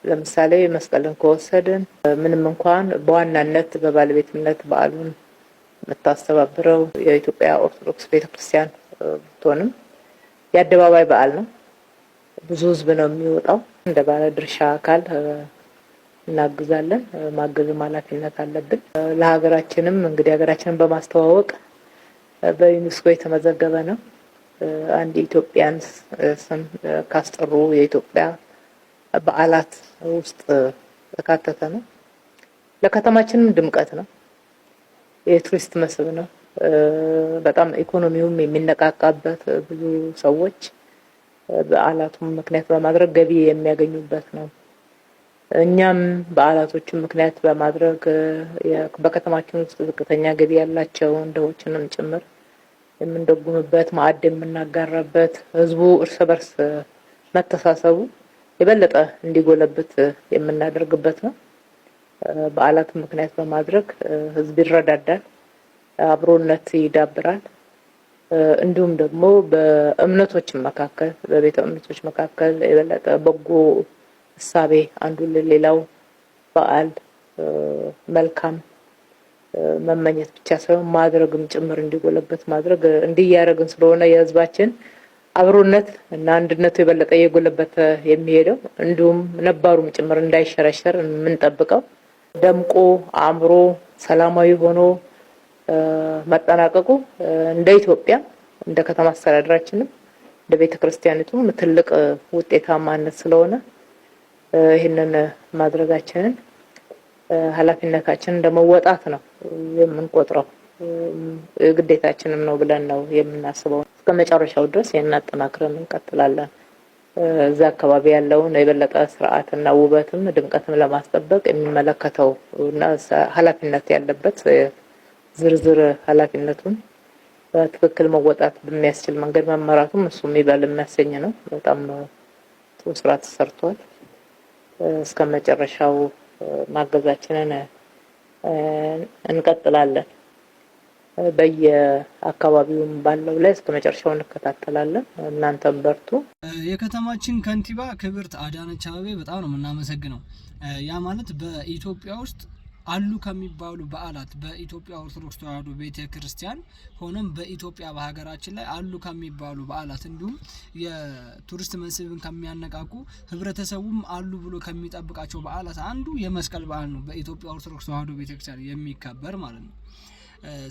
ለምሳሌ መስቀልን ከወሰድን ምንም እንኳን በዋናነት በባለቤትነት በዓሉን የምታስተባብረው የኢትዮጵያ ኦርቶዶክስ ቤተክርስቲያን ብትሆንም የአደባባይ በዓል ነው። ብዙ ህዝብ ነው የሚወጣው። እንደ ባለ ድርሻ አካል እናግዛለን። ማገዝም ኃላፊነት አለብን። ለሀገራችንም እንግዲህ ሀገራችንን በማስተዋወቅ በዩኔስኮ የተመዘገበ ነው። አንድ ኢትዮጵያን ስም ካስጠሩ የኢትዮጵያ በዓላት ውስጥ ተካተተ ነው። ለከተማችንም ድምቀት ነው። የቱሪስት መስህብ ነው። በጣም ኢኮኖሚውም የሚነቃቃበት ብዙ ሰዎች በዓላቱን ምክንያት በማድረግ ገቢ የሚያገኙበት ነው። እኛም በዓላቶችን ምክንያት በማድረግ በከተማችን ውስጥ ዝቅተኛ ገቢ ያላቸው እንደዎችንም ጭምር የምንደጉምበት፣ ማዕድ የምናጋራበት፣ ህዝቡ እርስ በርስ መተሳሰቡ የበለጠ እንዲጎለብት የምናደርግበት ነው። በዓላቱን ምክንያት በማድረግ ህዝብ ይረዳዳል፣ አብሮነት ይዳብራል። እንዲሁም ደግሞ በእምነቶች መካከል በቤተ እምነቶች መካከል የበለጠ በጎ እሳቤ አንዱ ለሌላው በዓል መልካም መመኘት ብቻ ሳይሆን ማድረግም ጭምር እንዲጎለበት ማድረግ እንዲያረግን ስለሆነ የህዝባችን አብሮነት እና አንድነቱ የበለጠ እየጎለበተ የሚሄደው እንዲሁም ነባሩም ጭምር እንዳይሸረሸር የምንጠብቀው ደምቆ አምሮ ሰላማዊ ሆኖ መጠናቀቁ እንደ ኢትዮጵያ እንደ ከተማ አስተዳደራችንም እንደ ቤተክርስቲያኒቱ ትልቅ ውጤታማነት ስለሆነ ይሄንን ማድረጋችንን ኃላፊነታችንን እንደመወጣት ነው የምንቆጥረው። ግዴታችንም ነው ብለን ነው የምናስበው። እስከ መጨረሻው ድረስ የናጠናክረን እንቀጥላለን። እዛ አካባቢ ያለውን የበለጠ ስርዓትና ውበትም ድምቀትም ለማስጠበቅ የሚመለከተው እና ኃላፊነት ያለበት ዝርዝር ኃላፊነቱን በትክክል መወጣት በሚያስችል መንገድ መመራቱም እሱም ይበል የሚያሰኝ ነው። በጣም ጥሩ ስራ ተሰርቷል። እስከ መጨረሻው ማገዛችንን እንቀጥላለን። በየአካባቢውም ባለው ላይ እስከ መጨረሻው እንከታተላለን። እናንተም በርቱ። የከተማችን ከንቲባ ክብርት አዳነች አቤቤ በጣም ነው የምናመሰግነው። ያ ማለት በኢትዮጵያ ውስጥ አሉ ከሚባሉ በዓላት በኢትዮጵያ ኦርቶዶክስ ተዋሕዶ ቤተክርስቲያን ሆነም በኢትዮጵያ በሀገራችን ላይ አሉ ከሚባሉ በዓላት እንዲሁም የቱሪስት መስህብን ከሚያነቃቁ ህብረተሰቡም አሉ ብሎ ከሚጠብቃቸው በዓላት አንዱ የመስቀል በዓል ነው። በኢትዮጵያ ኦርቶዶክስ ተዋሕዶ ቤተክርስቲያን የሚከበር ማለት ነው።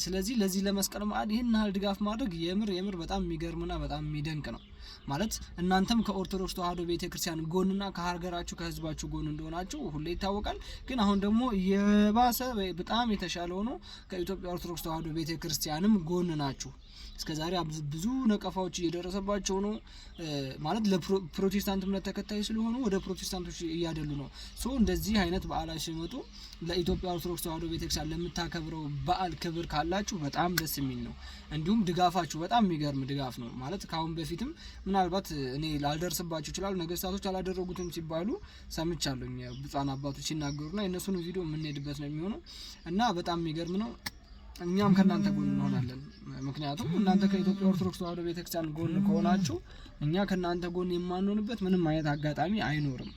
ስለዚህ ለዚህ ለመስቀል በዓል ይህን ያህል ድጋፍ ማድረግ የምር በጣም የሚገርምና በጣም የሚደንቅ ነው። ማለት እናንተም ከኦርቶዶክስ ተዋሕዶ ቤተክርስቲያን ጎንና ከሀገራችሁ ከህዝባችሁ ጎን እንደሆናችሁ ሁሌ ይታወቃል። ግን አሁን ደግሞ የባሰ በጣም የተሻለ ሆኖ ከኢትዮጵያ ኦርቶዶክስ ተዋሕዶ ቤተክርስቲያንም ጎን ናችሁ። እስከዛሬ ብዙ ነቀፋዎች እየደረሰባቸው ነው። ማለት ለፕሮቴስታንት እምነት ተከታይ ስለሆኑ ወደ ፕሮቴስታንቶች እያደሉ ነው። ሶ እንደዚህ አይነት በዓላት ሲመጡ ለኢትዮጵያ ኦርቶዶክስ ተዋሕዶ ቤተክርስቲያን ለምታከብረው በዓል ክብር ካላችሁ በጣም ደስ የሚል ነው። እንዲሁም ድጋፋችሁ በጣም የሚገርም ድጋፍ ነው። ማለት ከአሁን በፊትም ምናልባት እኔ ላልደርስባችሁ ይችላል ነገስታቶች አላደረጉትም ሲባሉ ሰምቻለሁ ብፁዓን አባቶች ሲናገሩና የእነሱን ቪዲዮ የምንሄድበት ነው የሚሆነው እና በጣም የሚገርም ነው። እኛም ከእናንተ ጎን እንሆናለን። ምክንያቱም እናንተ ከኢትዮጵያ ኦርቶዶክስ ተዋሕዶ ቤተክርስቲያን ጎን ከሆናችሁ እኛ ከእናንተ ጎን የማንሆንበት ምንም አይነት አጋጣሚ አይኖርም።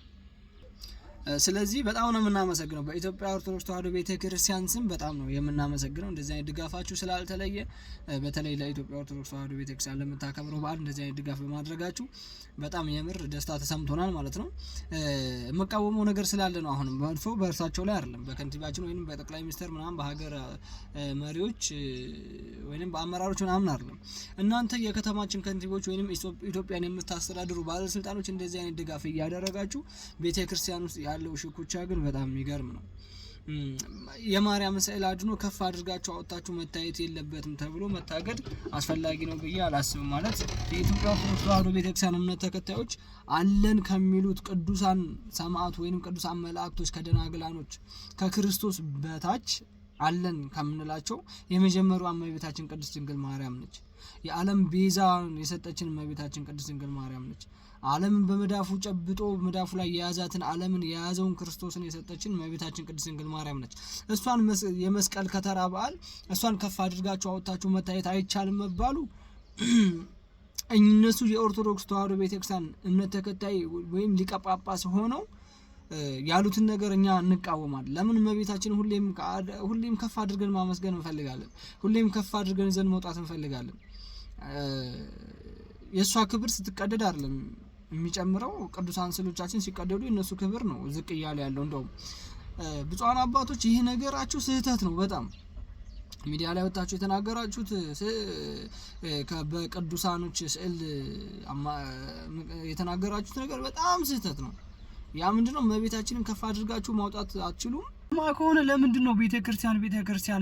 ስለዚህ በጣም ነው የምናመሰግነው። በኢትዮጵያ ኦርቶዶክስ ተዋሕዶ ቤተክርስቲያን ስም በጣም ነው የምናመሰግነው እንደዚህ አይነት ድጋፋችሁ ስላልተለየ፣ በተለይ ለኢትዮጵያ ኦርቶዶክስ ተዋሕዶ ቤተክርስቲያን ለምታከብረው በዓል እንደዚህ አይነት ድጋፍ በማድረጋችሁ በጣም የምር ደስታ ተሰምቶናል ማለት ነው። የምቃወመው ነገር ስላለ ነው። አሁንም መጥፎ በእርሳቸው ላይ አይደለም፣ በከንቲባችን ወይንም በጠቅላይ ሚኒስትር ምናምን በሀገር መሪዎች ወይንም በአመራሮች ምናምን አይደለም። እናንተ የከተማችን ከንቲቦች ወይንም ኢትዮጵያን የምታስተዳድሩ ባለስልጣኖች እንደዚህ አይነት ድጋፍ እያደረጋችሁ ቤተክርስቲያን ውስጥ ያለው ሽኩቻ ግን በጣም የሚገርም ነው። የማርያም ስዕል አድኖ ከፍ አድርጋችሁ አወጣችሁ መታየት የለበትም ተብሎ መታገድ አስፈላጊ ነው ብዬ አላስብም። ማለት የኢትዮጵያ ኦርቶዶክስ ተዋሕዶ ቤተክርስቲያን እምነት ተከታዮች አለን ከሚሉት ቅዱሳን ሰማዕት ወይንም ቅዱሳን መላእክቶች ከደናግላኖች ከክርስቶስ በታች አለን ከምንላቸው የመጀመሪያው እመቤታችን ቅድስት ድንግል ማርያም ነች። የዓለም ቤዛ የሰጠችን እመቤታችን ቅድስት ድንግል ማርያም ነች። ዓለምን በመዳፉ ጨብጦ መዳፉ ላይ የያዛትን ዓለምን የያዘውን ክርስቶስን የሰጠችን እመቤታችን ቅድስት ድንግል ማርያም ነች። እሷን የመስቀል ከተራ በዓል እሷን ከፍ አድርጋችሁ አወጣችሁ መታየት አይቻልም መባሉ እነሱ የኦርቶዶክስ ተዋሕዶ ቤተክርስቲያን እምነት ተከታይ ወይም ሊቀ ጳጳስ ሆነው ያሉትን ነገር እኛ እንቃወማለን። ለምን እመቤታችን ሁሌም ከፍ አድርገን ማመስገን እንፈልጋለን። ሁሌም ከፍ አድርገን ይዘን መውጣት እንፈልጋለን። የእሷ ክብር ስትቀደድ አይደለም የሚጨምረው፣ ቅዱሳን ስዕሎቻችን ሲቀደዱ የእነሱ ክብር ነው ዝቅ እያለ ያለው። እንደውም ብፁዓን አባቶች ይህ ነገራችሁ ስህተት ነው። በጣም ሚዲያ ላይ ወጣችሁ የተናገራችሁት በቅዱሳኖች ስዕል የተናገራችሁት ነገር በጣም ስህተት ነው። ያ ምንድነው? እመቤታችንን ከፍ አድርጋችሁ ማውጣት አትችሉም ከሆነ ለምንድነው ቤተክርስቲያን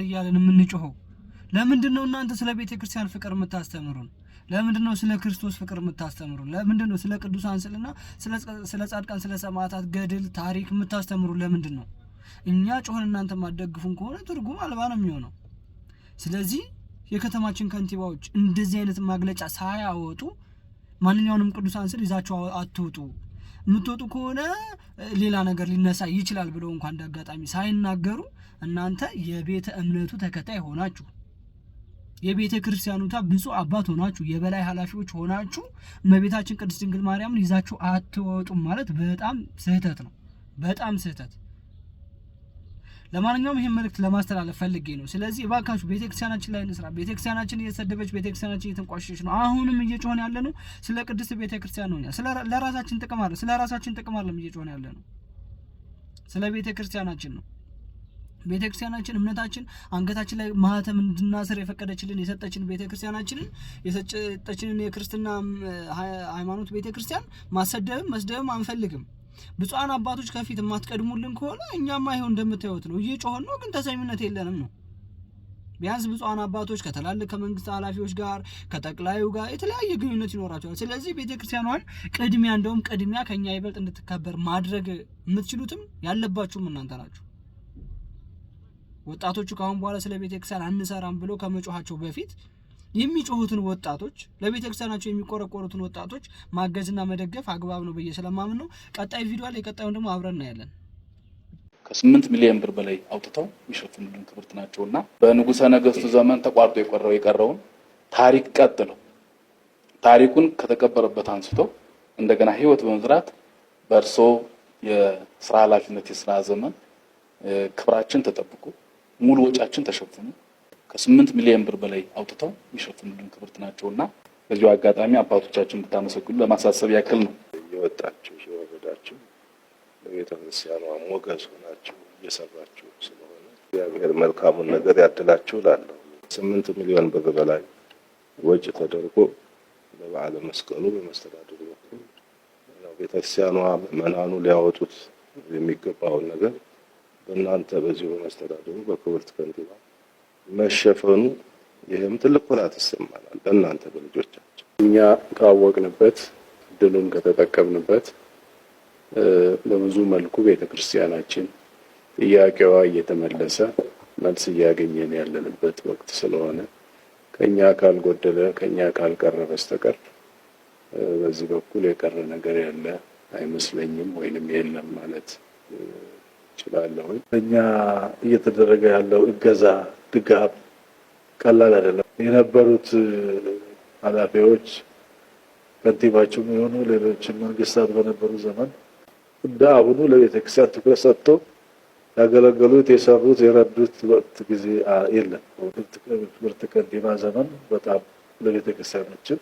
እያለን የምንጮኸው? ለምንድነው እናንተ ስለ ቤተክርስቲያን ፍቅር የምታስተምሩን? ለምንድነው ስለ ክርስቶስ ፍቅር የምታስተምሩን? ለምንድነው ስለ ቅዱሳን ስዕልና ስለ ጻድቃን ስለ ሰማዕታት ገድል ታሪክ የምታስተምሩን? ለምንድነው? እኛ ጮኸን እናንተ ማደግፉን ከሆነ ትርጉም አልባ ነው የሚሆነው። ስለዚህ የከተማችን ከንቲባዎች እንደዚህ አይነት ማግለጫ ሳያወጡ ማንኛውንም ቅዱሳን ስዕል ይዛችሁ አትውጡ፣ የምትወጡ ከሆነ ሌላ ነገር ሊነሳ ይችላል ብለው እንኳን እንዳጋጣሚ ሳይናገሩ እናንተ የቤተ እምነቱ ተከታይ ሆናችሁ የቤተ ክርስቲያኑታ ብፁዕ አባት ሆናችሁ የበላይ ኃላፊዎች ሆናችሁ እመቤታችን ቅድስት ድንግል ማርያምን ይዛችሁ አትወጡም ማለት በጣም ስህተት ነው። በጣም ስህተት። ለማንኛውም ይሄን መልእክት ለማስተላለፍ ፈልጌ ነው። ስለዚህ እባካችሁ ቤተክርስቲያናችን ላይ እንስራ። ቤተክርስቲያናችን እየተሰደበች፣ ቤተክርስቲያናችን እየተንቋሸሸች ነው። አሁንም እየጮህን ያለ ነው ስለ ቅድስት ቤተክርስቲያን ነው። ለራሳችን ጥቅም አለ፣ ስለ ራሳችን ጥቅም አለ እየጮህን ያለ ነው። ስለ ቤተክርስቲያናችን ነው። ቤተክርስቲያናችን እምነታችን አንገታችን ላይ ማህተም እንድናስር የፈቀደችልን የሰጠችን ቤተክርስቲያናችንን የሰጠችንን የክርስትና ሃይማኖት ቤተክርስቲያን ማሰደብም መስደብም አንፈልግም። ብፁዓን አባቶች ከፊት የማትቀድሙልን ከሆነ እኛማ ይሄው እንደምታዩት ነው፣ እየጮህን ነው፣ ግን ተሰሚነት የለንም ነው። ቢያንስ ብፁዓን አባቶች ከተላልቅ ከመንግስት ኃላፊዎች ጋር ከጠቅላዩ ጋር የተለያየ ግንኙነት ይኖራቸዋል። ስለዚህ ቤተክርስቲያኗን ቅድሚያ ከኛ ይበልጥ እንድትከበር ማድረግ የምትችሉትም ያለባችሁም እናንተ ናችሁ። ወጣቶቹ ካሁን በኋላ ስለ ቤተክርስቲያን አንሰራም ብሎ ከመጮሃቸው በፊት የሚጮሁትን ወጣቶች ለቤተክርስቲያናቸው የሚቆረቆሩትን ወጣቶች ማገዝና መደገፍ አግባብ ነው ብዬ ስለማምን ነው። ቀጣይ ቪዲዮ ላይ ቀጣዩን ደግሞ አብረን እናያለን። ከ8 ሚሊዮን ብር በላይ አውጥተው የሚሸፍኑልን ክብርት ናቸውና በንጉሠ ነገሥቱ ዘመን ተቋርጦ የቀረውን ታሪክ ቀጥለው ታሪኩን ከተቀበረበት አንስቶ እንደገና ህይወት በመዝራት በእርሶ የስራ ኃላፊነት የስራ ዘመን ክብራችን ተጠብቆ ሙሉ ወጫችን ተሸፍኖ ከ8 ሚሊዮን ብር በላይ አውጥተው የሚሸፍኑልን ክብርት ናቸውና በዚሁ አጋጣሚ አባቶቻችን ብታመሰግኑ ለማሳሰብ ያክል ነው። የወጣችሁ የወረዳችሁ ለቤተክርስቲያኗ ሞገስ ሆናችሁ እየሰራችሁ ስለሆነ እግዚአብሔር መልካሙን ነገር ያድላችሁ እላለሁ። 8 ሚሊዮን ብር በላይ ወጪ ተደርጎ በበዓለ መስቀሉ በመስተዳድሩ በኩል ቤተክርስቲያኗ ምዕመናኑ ሊያወጡት የሚገባውን ነገር በእናንተ በዚሁ በመስተዳድሩ በክብርት ከንቲባ መሸፈኑ ይህም ትልቅ ኩራት ይሰማናል በእናንተ በልጆቻችን። እኛ ካወቅንበት ድሉን ከተጠቀምንበት በብዙ መልኩ ቤተክርስቲያናችን ጥያቄዋ እየተመለሰ መልስ እያገኘን ያለንበት ወቅት ስለሆነ ከኛ ካልጎደለ ከኛ ካልቀረ በስተቀር በዚህ በኩል የቀረ ነገር ያለ አይመስለኝም ወይንም የለም ማለት እችላለሁ። እኛ እየተደረገ ያለው እገዛ ድጋፍ ቀላል አይደለም። የነበሩት ኃላፊዎች ከንቲባቸው የሆኑ ሌሎች መንግስታት በነበሩ ዘመን እንደ አሁኑ ለቤተክርስቲያን ትኩረት ሰጥቶ ያገለገሉት የሰሩት የረዱት ወቅት ጊዜ የለም። ምርት ከንቲባ ዘመን በጣም ለቤተክርስቲያኖችን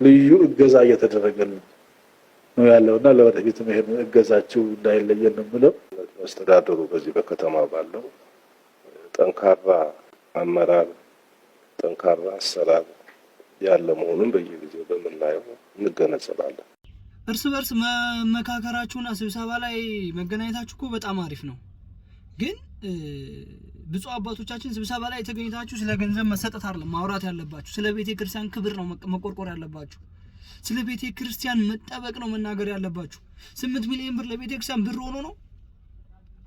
ልዩ እገዛ እየተደረገልን ነው ያለውና ለወደፊትም ይሄን እገዛችሁ እንዳይለየን ነው የምለው። መስተዳድሩ በዚህ በከተማ ባለው ጠንካራ አመራር ጠንካራ አሰራር ያለ መሆኑን በየጊዜው በምናየው እንገነዘባለን። እርስ በርስ መመካከራችሁና ስብሰባ ላይ መገናኘታችሁ እኮ በጣም አሪፍ ነው። ግን ብፁዕ አባቶቻችን ስብሰባ ላይ ተገኝታችሁ ስለ ገንዘብ መሰጠት አይደለም ማውራት ያለባችሁ። ስለ ቤተ ክርስቲያን ክብር ነው መቆርቆር ያለባችሁ። ስለ ቤተ ክርስቲያን መጠበቅ ነው መናገር ያለባችሁ። 8 ሚሊዮን ብር ለቤተ ክርስቲያን ብር ሆኖ ነው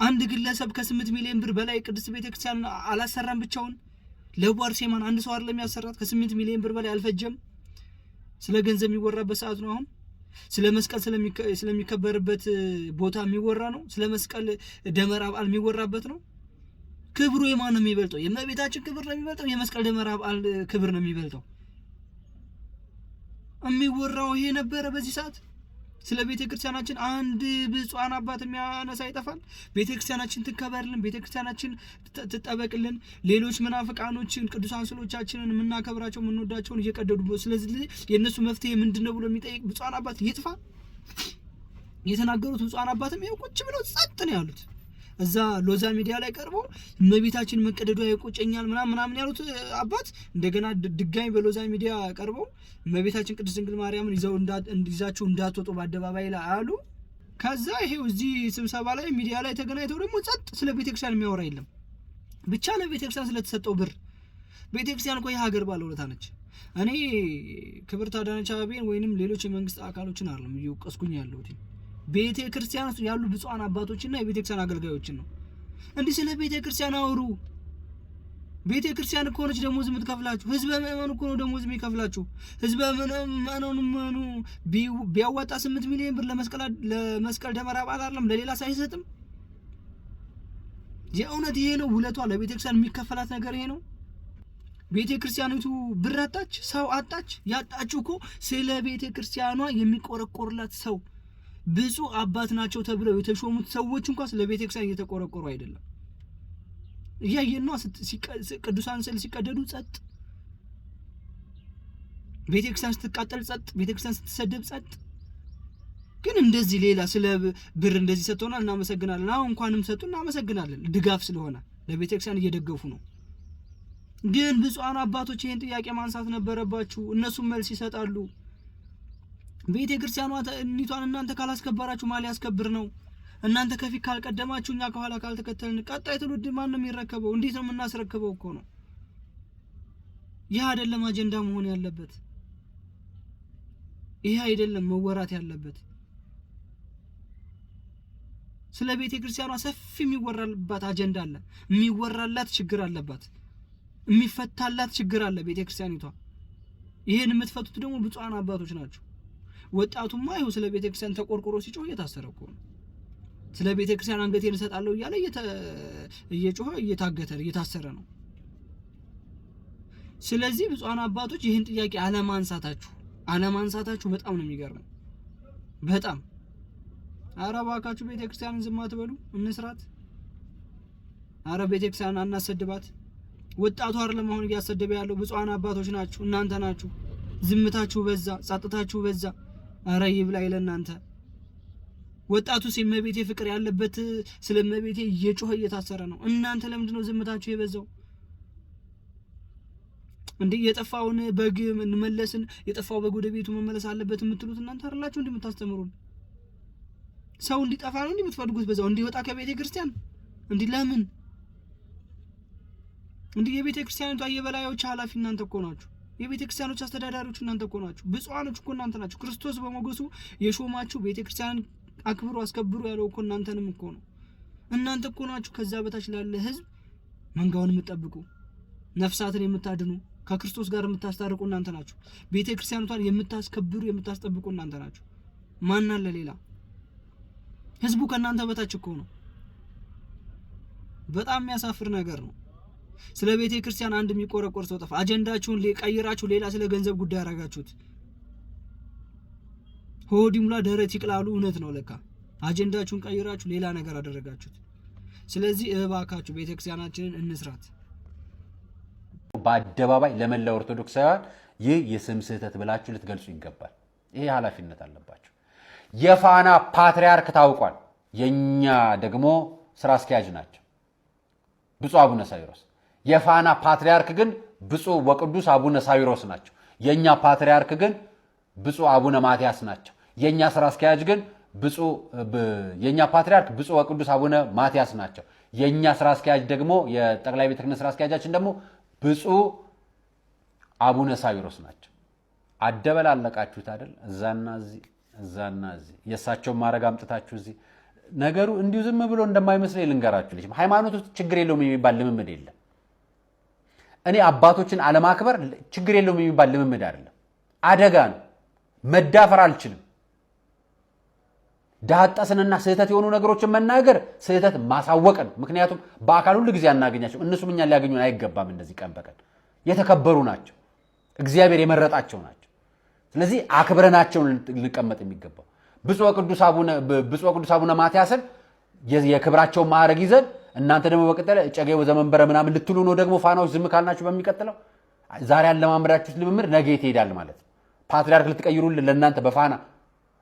አንድ ግለሰብ ከ8 ሚሊዮን ብር በላይ ቅድስት ቤተ ክርስቲያን አላሰራም ብቻውን። ለቡ አርሴማን አንድ ሰው አይደለም ያሰራት፣ ከ8 ሚሊዮን ብር በላይ አልፈጀም። ስለ ገንዘብ የሚወራበት ሰዓት ነው አሁን። ስለ መስቀል ስለሚከበርበት ቦታ የሚወራ ነው። ስለ መስቀል ደመራ በዓል የሚወራበት ነው። ክብሩ የማን ነው የሚበልጠው? የእመቤታችን ክብር ነው የሚበልጠው? የመስቀል ደመራ በዓል ክብር ነው የሚበልጠው? የሚወራው ይሄ ነበረ በዚህ ሰዓት። ስለ ቤተክርስቲያናችን አንድ ብፁዓን አባት የሚያነሳ ይጠፋል። ቤተክርስቲያናችን ትከበርልን፣ ቤተክርስቲያናችን ትጠበቅልን። ሌሎች መናፍቃኖችን ቅዱሳን ስዕሎቻችንን የምናከብራቸው የምንወዳቸውን እየቀደዱ፣ ስለዚህ የእነሱ መፍትሄ ምንድነው ብሎ የሚጠይቅ ብፁዓን አባት ይጥፋ። የተናገሩት ብፁዓን አባትም ይኸው ቁጭ ብለው ጸጥ ነው ያሉት። እዛ ሎዛ ሚዲያ ላይ ቀርበው እመቤታችን መቀደዷ ይቆጨኛል ምናምን ያሉት አባት እንደገና ድጋሚ በሎዛ ሚዲያ ቀርበው እመቤታችን ቅድስት ድንግል ማርያምን ይዛችሁ እንዳትወጡ በአደባባይ ላይ አሉ። ከዛ ይሄው እዚህ ስብሰባ ላይ ሚዲያ ላይ ተገናኝተው ደግሞ ጸጥ። ስለ ቤተክርስቲያን የሚያወራ የለም። ብቻ ለቤተክርስቲያን ስለተሰጠው ብር። ቤተክርስቲያን እኮ የሀገር ባለውለታ ነች። እኔ ክብርት አዳነች አቤቤን ወይንም ሌሎች የመንግስት አካሎችን አይደለም እየወቀስኩኝ ያለሁት ቤተ ክርስቲያን ውስጥ ያሉ ብፁዓን አባቶችና የቤተ ክርስቲያን አገልጋዮችን ነው። እንዲህ ስለ ቤተ ክርስቲያን አውሩ። ቤተ ክርስቲያን እኮ ነች ደሞዝ የምትከፍላችሁ። ህዝበ ምእመኑ እኮ ነው ደሞዝ የሚከፍላችሁ። ህዝበ ምእመኑ ቢያዋጣ 8 ሚሊዮን ብር ለመስቀል ደመራ በዓል አይደለም ለሌላ ሳይሰጥም። የእውነት ይሄ ነው ውለቷ? ለቤተ ክርስቲያን የሚከፈላት ነገር ይሄ ነው? ቤተ ክርስቲያኒቱ ብር አጣች፣ ሰው አጣች። ያጣችሁ እኮ ስለ ቤተ ክርስቲያኗ የሚቆረቆርላት ሰው ብፁዕ አባት ናቸው ተብለው የተሾሙት ሰዎች እንኳን ስለ ቤተክርስቲያን እየተቆረቆሩ አይደለም። እያየን ነው። ቅዱሳን ስዕል ሲቀደዱ ጸጥ፣ ቤተክርስቲያን ስትቃጠል ጸጥ፣ ቤተክርስቲያን ስትሰደብ ጸጥ። ግን እንደዚህ ሌላ ስለ ብር እንደዚህ ሰጥተውናል እናመሰግናለን። አሁን እንኳንም ሰጡ እናመሰግናለን። ድጋፍ ስለሆነ ለቤተክርስቲያን እየደገፉ ነው። ግን ብፁዓን አባቶች ይሄን ጥያቄ ማንሳት ነበረባችሁ። እነሱም መልስ ይሰጣሉ። ቤተ ክርስቲያኗ እኒቷን እናንተ ካላስከበራችሁ ማን ሊያስከብር ነው? እናንተ ከፊት ካልቀደማችሁ እኛ ከኋላ ካልተከተልን ቀጣይ ትውልድ ማን ነው የሚረከበው? እንዴት ነው የምናስረክበው እኮ ነው። ይህ አይደለም አጀንዳ መሆን ያለበት። ይህ አይደለም መወራት ያለበት። ስለ ቤተ ክርስቲያኗ ሰፊ የሚወራላት አጀንዳ አለ። የሚወራላት ችግር አለባት። የሚፈታላት ችግር አለ ቤተ ክርስቲያኒቷ። ይሄን የምትፈቱት ደግሞ ብፁዓን አባቶች ናቸው። ወጣቱማ ይኸው ስለ ቤተክርስቲያን ተቆርቆሮ ሲጮህ እየታሰረ እኮ ነው። ስለ ቤተክርስቲያን አንገቴን እሰጣለሁ እያለ እየጮኸ እየታሰረ ነው። ስለዚህ ብፁዓን አባቶች ይህን ጥያቄ አለማንሳታችሁ በጣም ነው የሚገርመው። በጣም ኧረ እባካችሁ ቤተክርስቲያንን ዝም አትበሉ፣ እንስራት። ኧረ ቤተክርስቲያን አናሰድባት። ወጣቱ አይደለም አሁን እያሰደበ ያለው ብፁዓን አባቶች ናችሁ፣ እናንተ ናችሁ። ዝምታችሁ በዛ፣ ጸጥታችሁ በዛ። ኧረ ይብላኝ ለእናንተ። ወጣቱ እመቤቴ ፍቅር ያለበት ስለ እመቤቴ እየጮኸ እየታሰረ ነው። እናንተ ለምንድን ነው ዝምታችሁ የበዛው? እንዴ የጠፋውን በግ እንመለስን፣ የጠፋው በግ ወደ ቤቱ መመለስ አለበት የምትሉት እናንተ አይደላችሁ እንዴ የምታስተምሩን? ሰው እንዲጠፋ ነው እንዴ የምትፈልጉት? በዛው እንዲወጣ ከቤተ ክርስቲያን እንዴ? ለምን እንዴ የቤተ ክርስቲያኒቷ የበላዮች ኃላፊ እናንተ እኮ ናችሁ። የቤተ ክርስቲያኖች አስተዳዳሪዎች እናንተ እኮ ናችሁ። ብፁዓኖች እኮ እናንተ ናችሁ። ክርስቶስ በሞገሱ የሾማችሁ ቤተ ክርስቲያን አክብሩ አስከብሩ ያለው እኮ እናንተንም እኮ ነው። እናንተ እኮ ናችሁ ከዛ በታች ላለ ህዝብ መንጋውን የምትጠብቁ፣ ነፍሳትን የምታድኑ፣ ከክርስቶስ ጋር የምታስታርቁ እናንተ ናችሁ። ቤተ ክርስቲያኗን የምታስከብሩ የምታስጠብቁ እናንተ ናችሁ። ማን አለ ሌላ? ህዝቡ ከእናንተ በታች እኮ ነው። በጣም የሚያሳፍር ነገር ነው። ስለ ቤተ ክርስቲያን አንድ የሚቆረቆር ሰው ጠፋ። አጀንዳችሁን ቀይራችሁ ሌላ ስለ ገንዘብ ጉዳይ አደረጋችሁት። ሆድ ይሙላ ደረት ይቅላሉ። እውነት ነው ለካ አጀንዳችሁን ቀይራችሁ ሌላ ነገር አደረጋችሁት። ስለዚህ እባካችሁ ቤተ ክርስቲያናችንን እንስራት። በአደባባይ ለመላው ኦርቶዶክሳውያን ይህ የስም ስህተት ብላችሁ ልትገልጹ ይገባል። ይሄ ኃላፊነት አለባችሁ። የፋና ፓትርያርክ ታውቋል። የኛ ደግሞ ስራ አስኪያጅ ናቸው ብፁዕ አቡነ ሳዊሮስ። የፋና ፓትርያርክ ግን ብፁዕ ወቅዱስ አቡነ ሳዊሮስ ናቸው። የኛ ፓትርያርክ ግን ብፁዕ አቡነ ማትያስ ናቸው። የኛ ስራ አስኪያጅ ግን የኛ ፓትርያርክ ብፁዕ ወቅዱስ አቡነ ማትያስ ናቸው። የኛ ስራ አስኪያጅ ደግሞ የጠቅላይ ቤተ ክህነት ስራ አስኪያጃችን ደግሞ ብፁዕ አቡነ ሳዊሮስ ናቸው። አደበላለቃችሁት አይደል? እዛና እዚህ የእሳቸውን ማድረግ አምጥታችሁ እዚህ ነገሩ እንዲሁ ዝም ብሎ እንደማይመስል ልንገራችሁ። ልጅ ሃይማኖት ውስጥ ችግር የለውም የሚባል ልምምድ የለም። እኔ አባቶችን አለማክበር ችግር የለውም የሚባል ልምምድ አይደለም፣ አደጋ ነው። መዳፈር አልችልም። ዳጣስንና ስህተት የሆኑ ነገሮችን መናገር ስህተት ማሳወቅን። ምክንያቱም በአካል ሁሉ ጊዜ አናገኛቸው፣ እነሱም እኛን ሊያገኙን አይገባም። እንደዚህ ቀን በቀን የተከበሩ ናቸው፣ እግዚአብሔር የመረጣቸው ናቸው። ስለዚህ አክብረናቸው ልንቀመጥ የሚገባው ብፁዕ ቅዱስ አቡነ ማትያስን የክብራቸውን ማዕረግ ይዘን እናንተ ደግሞ በቀጠለ ጨጌው ዘመንበረ ምናምን ልትሉ ነው። ደግሞ ፋናዎች ዝም ካልናችሁ በሚቀጥለው ዛሬ ያለማምራችሁት ልምምድ ነገ ይሄዳል ማለት ነው። ፓትርያርክ ልትቀይሩልን ለእናንተ በፋና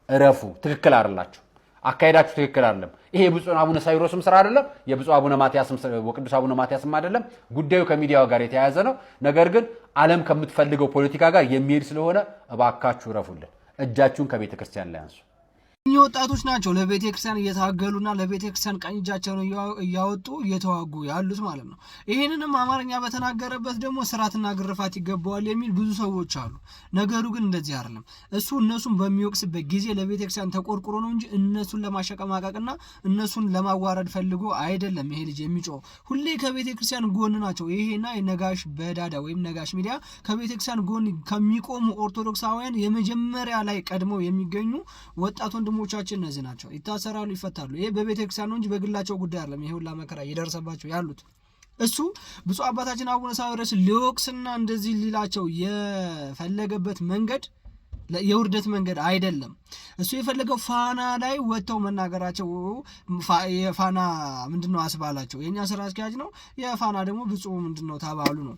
እረፉ። ትክክል አይደላችሁ፣ አካሄዳችሁ ትክክል አይደለም። ይሄ የብፁዕ አቡነ ሳዊሮስም ስራ አይደለም፣ የብፁዕ አቡነ ማትያስም ወቅዱስ አቡነ ማትያስም አይደለም። ጉዳዩ ከሚዲያው ጋር የተያያዘ ነው። ነገር ግን ዓለም ከምትፈልገው ፖለቲካ ጋር የሚሄድ ስለሆነ እባካችሁ እረፉልን። እጃችሁን ከቤተ ክርስቲያን ላይ አንሱ። እኚህ ወጣቶች ናቸው ለቤተ ክርስቲያን እየታገሉና ለቤተ ክርስቲያን ቀኝ እጃቸውን እያወጡ እየተዋጉ ያሉት ማለት ነው። ይህንንም አማርኛ በተናገረበት ደግሞ ስርዓትና ግርፋት ይገባዋል የሚል ብዙ ሰዎች አሉ። ነገሩ ግን እንደዚህ አይደለም። እሱ እነሱን በሚወቅስበት ጊዜ ለቤተ ክርስቲያን ተቆርቁሮ ነው እንጂ እነሱን ለማሸቀማቀቅና እነሱን ለማዋረድ ፈልጎ አይደለም። ይሄ ልጅ የሚጮህ ሁሌ ከቤተ ክርስቲያን ጎን ናቸው። ይሄና የነጋሽ በዳዳ ወይም ነጋሽ ሚዲያ ከቤተ ክርስቲያን ጎን ከሚቆሙ ኦርቶዶክሳውያን የመጀመሪያ ላይ ቀድመው የሚገኙ ወጣት ወንድሞቻችን እነዚህ ናቸው። ይታሰራሉ፣ ይፈታሉ። ይሄ በቤተክርስቲያን ነው እንጂ በግላቸው ጉዳይ አይደለም። ይሄ ሁላ መከራ እየደረሰባቸው ያሉት እሱ ብፁዕ አባታችን አቡነ ሳዊሮስ ሊወቅስና እንደዚህ ሊላቸው የፈለገበት መንገድ የውርደት መንገድ አይደለም። እሱ የፈለገው ፋና ላይ ወጥተው መናገራቸው የፋና ምንድነው አስባላቸው። የኛ ስራ አስኪያጅ ነው፣ የፋና ደግሞ ብፁዕ ምንድነው ተባሉ ነው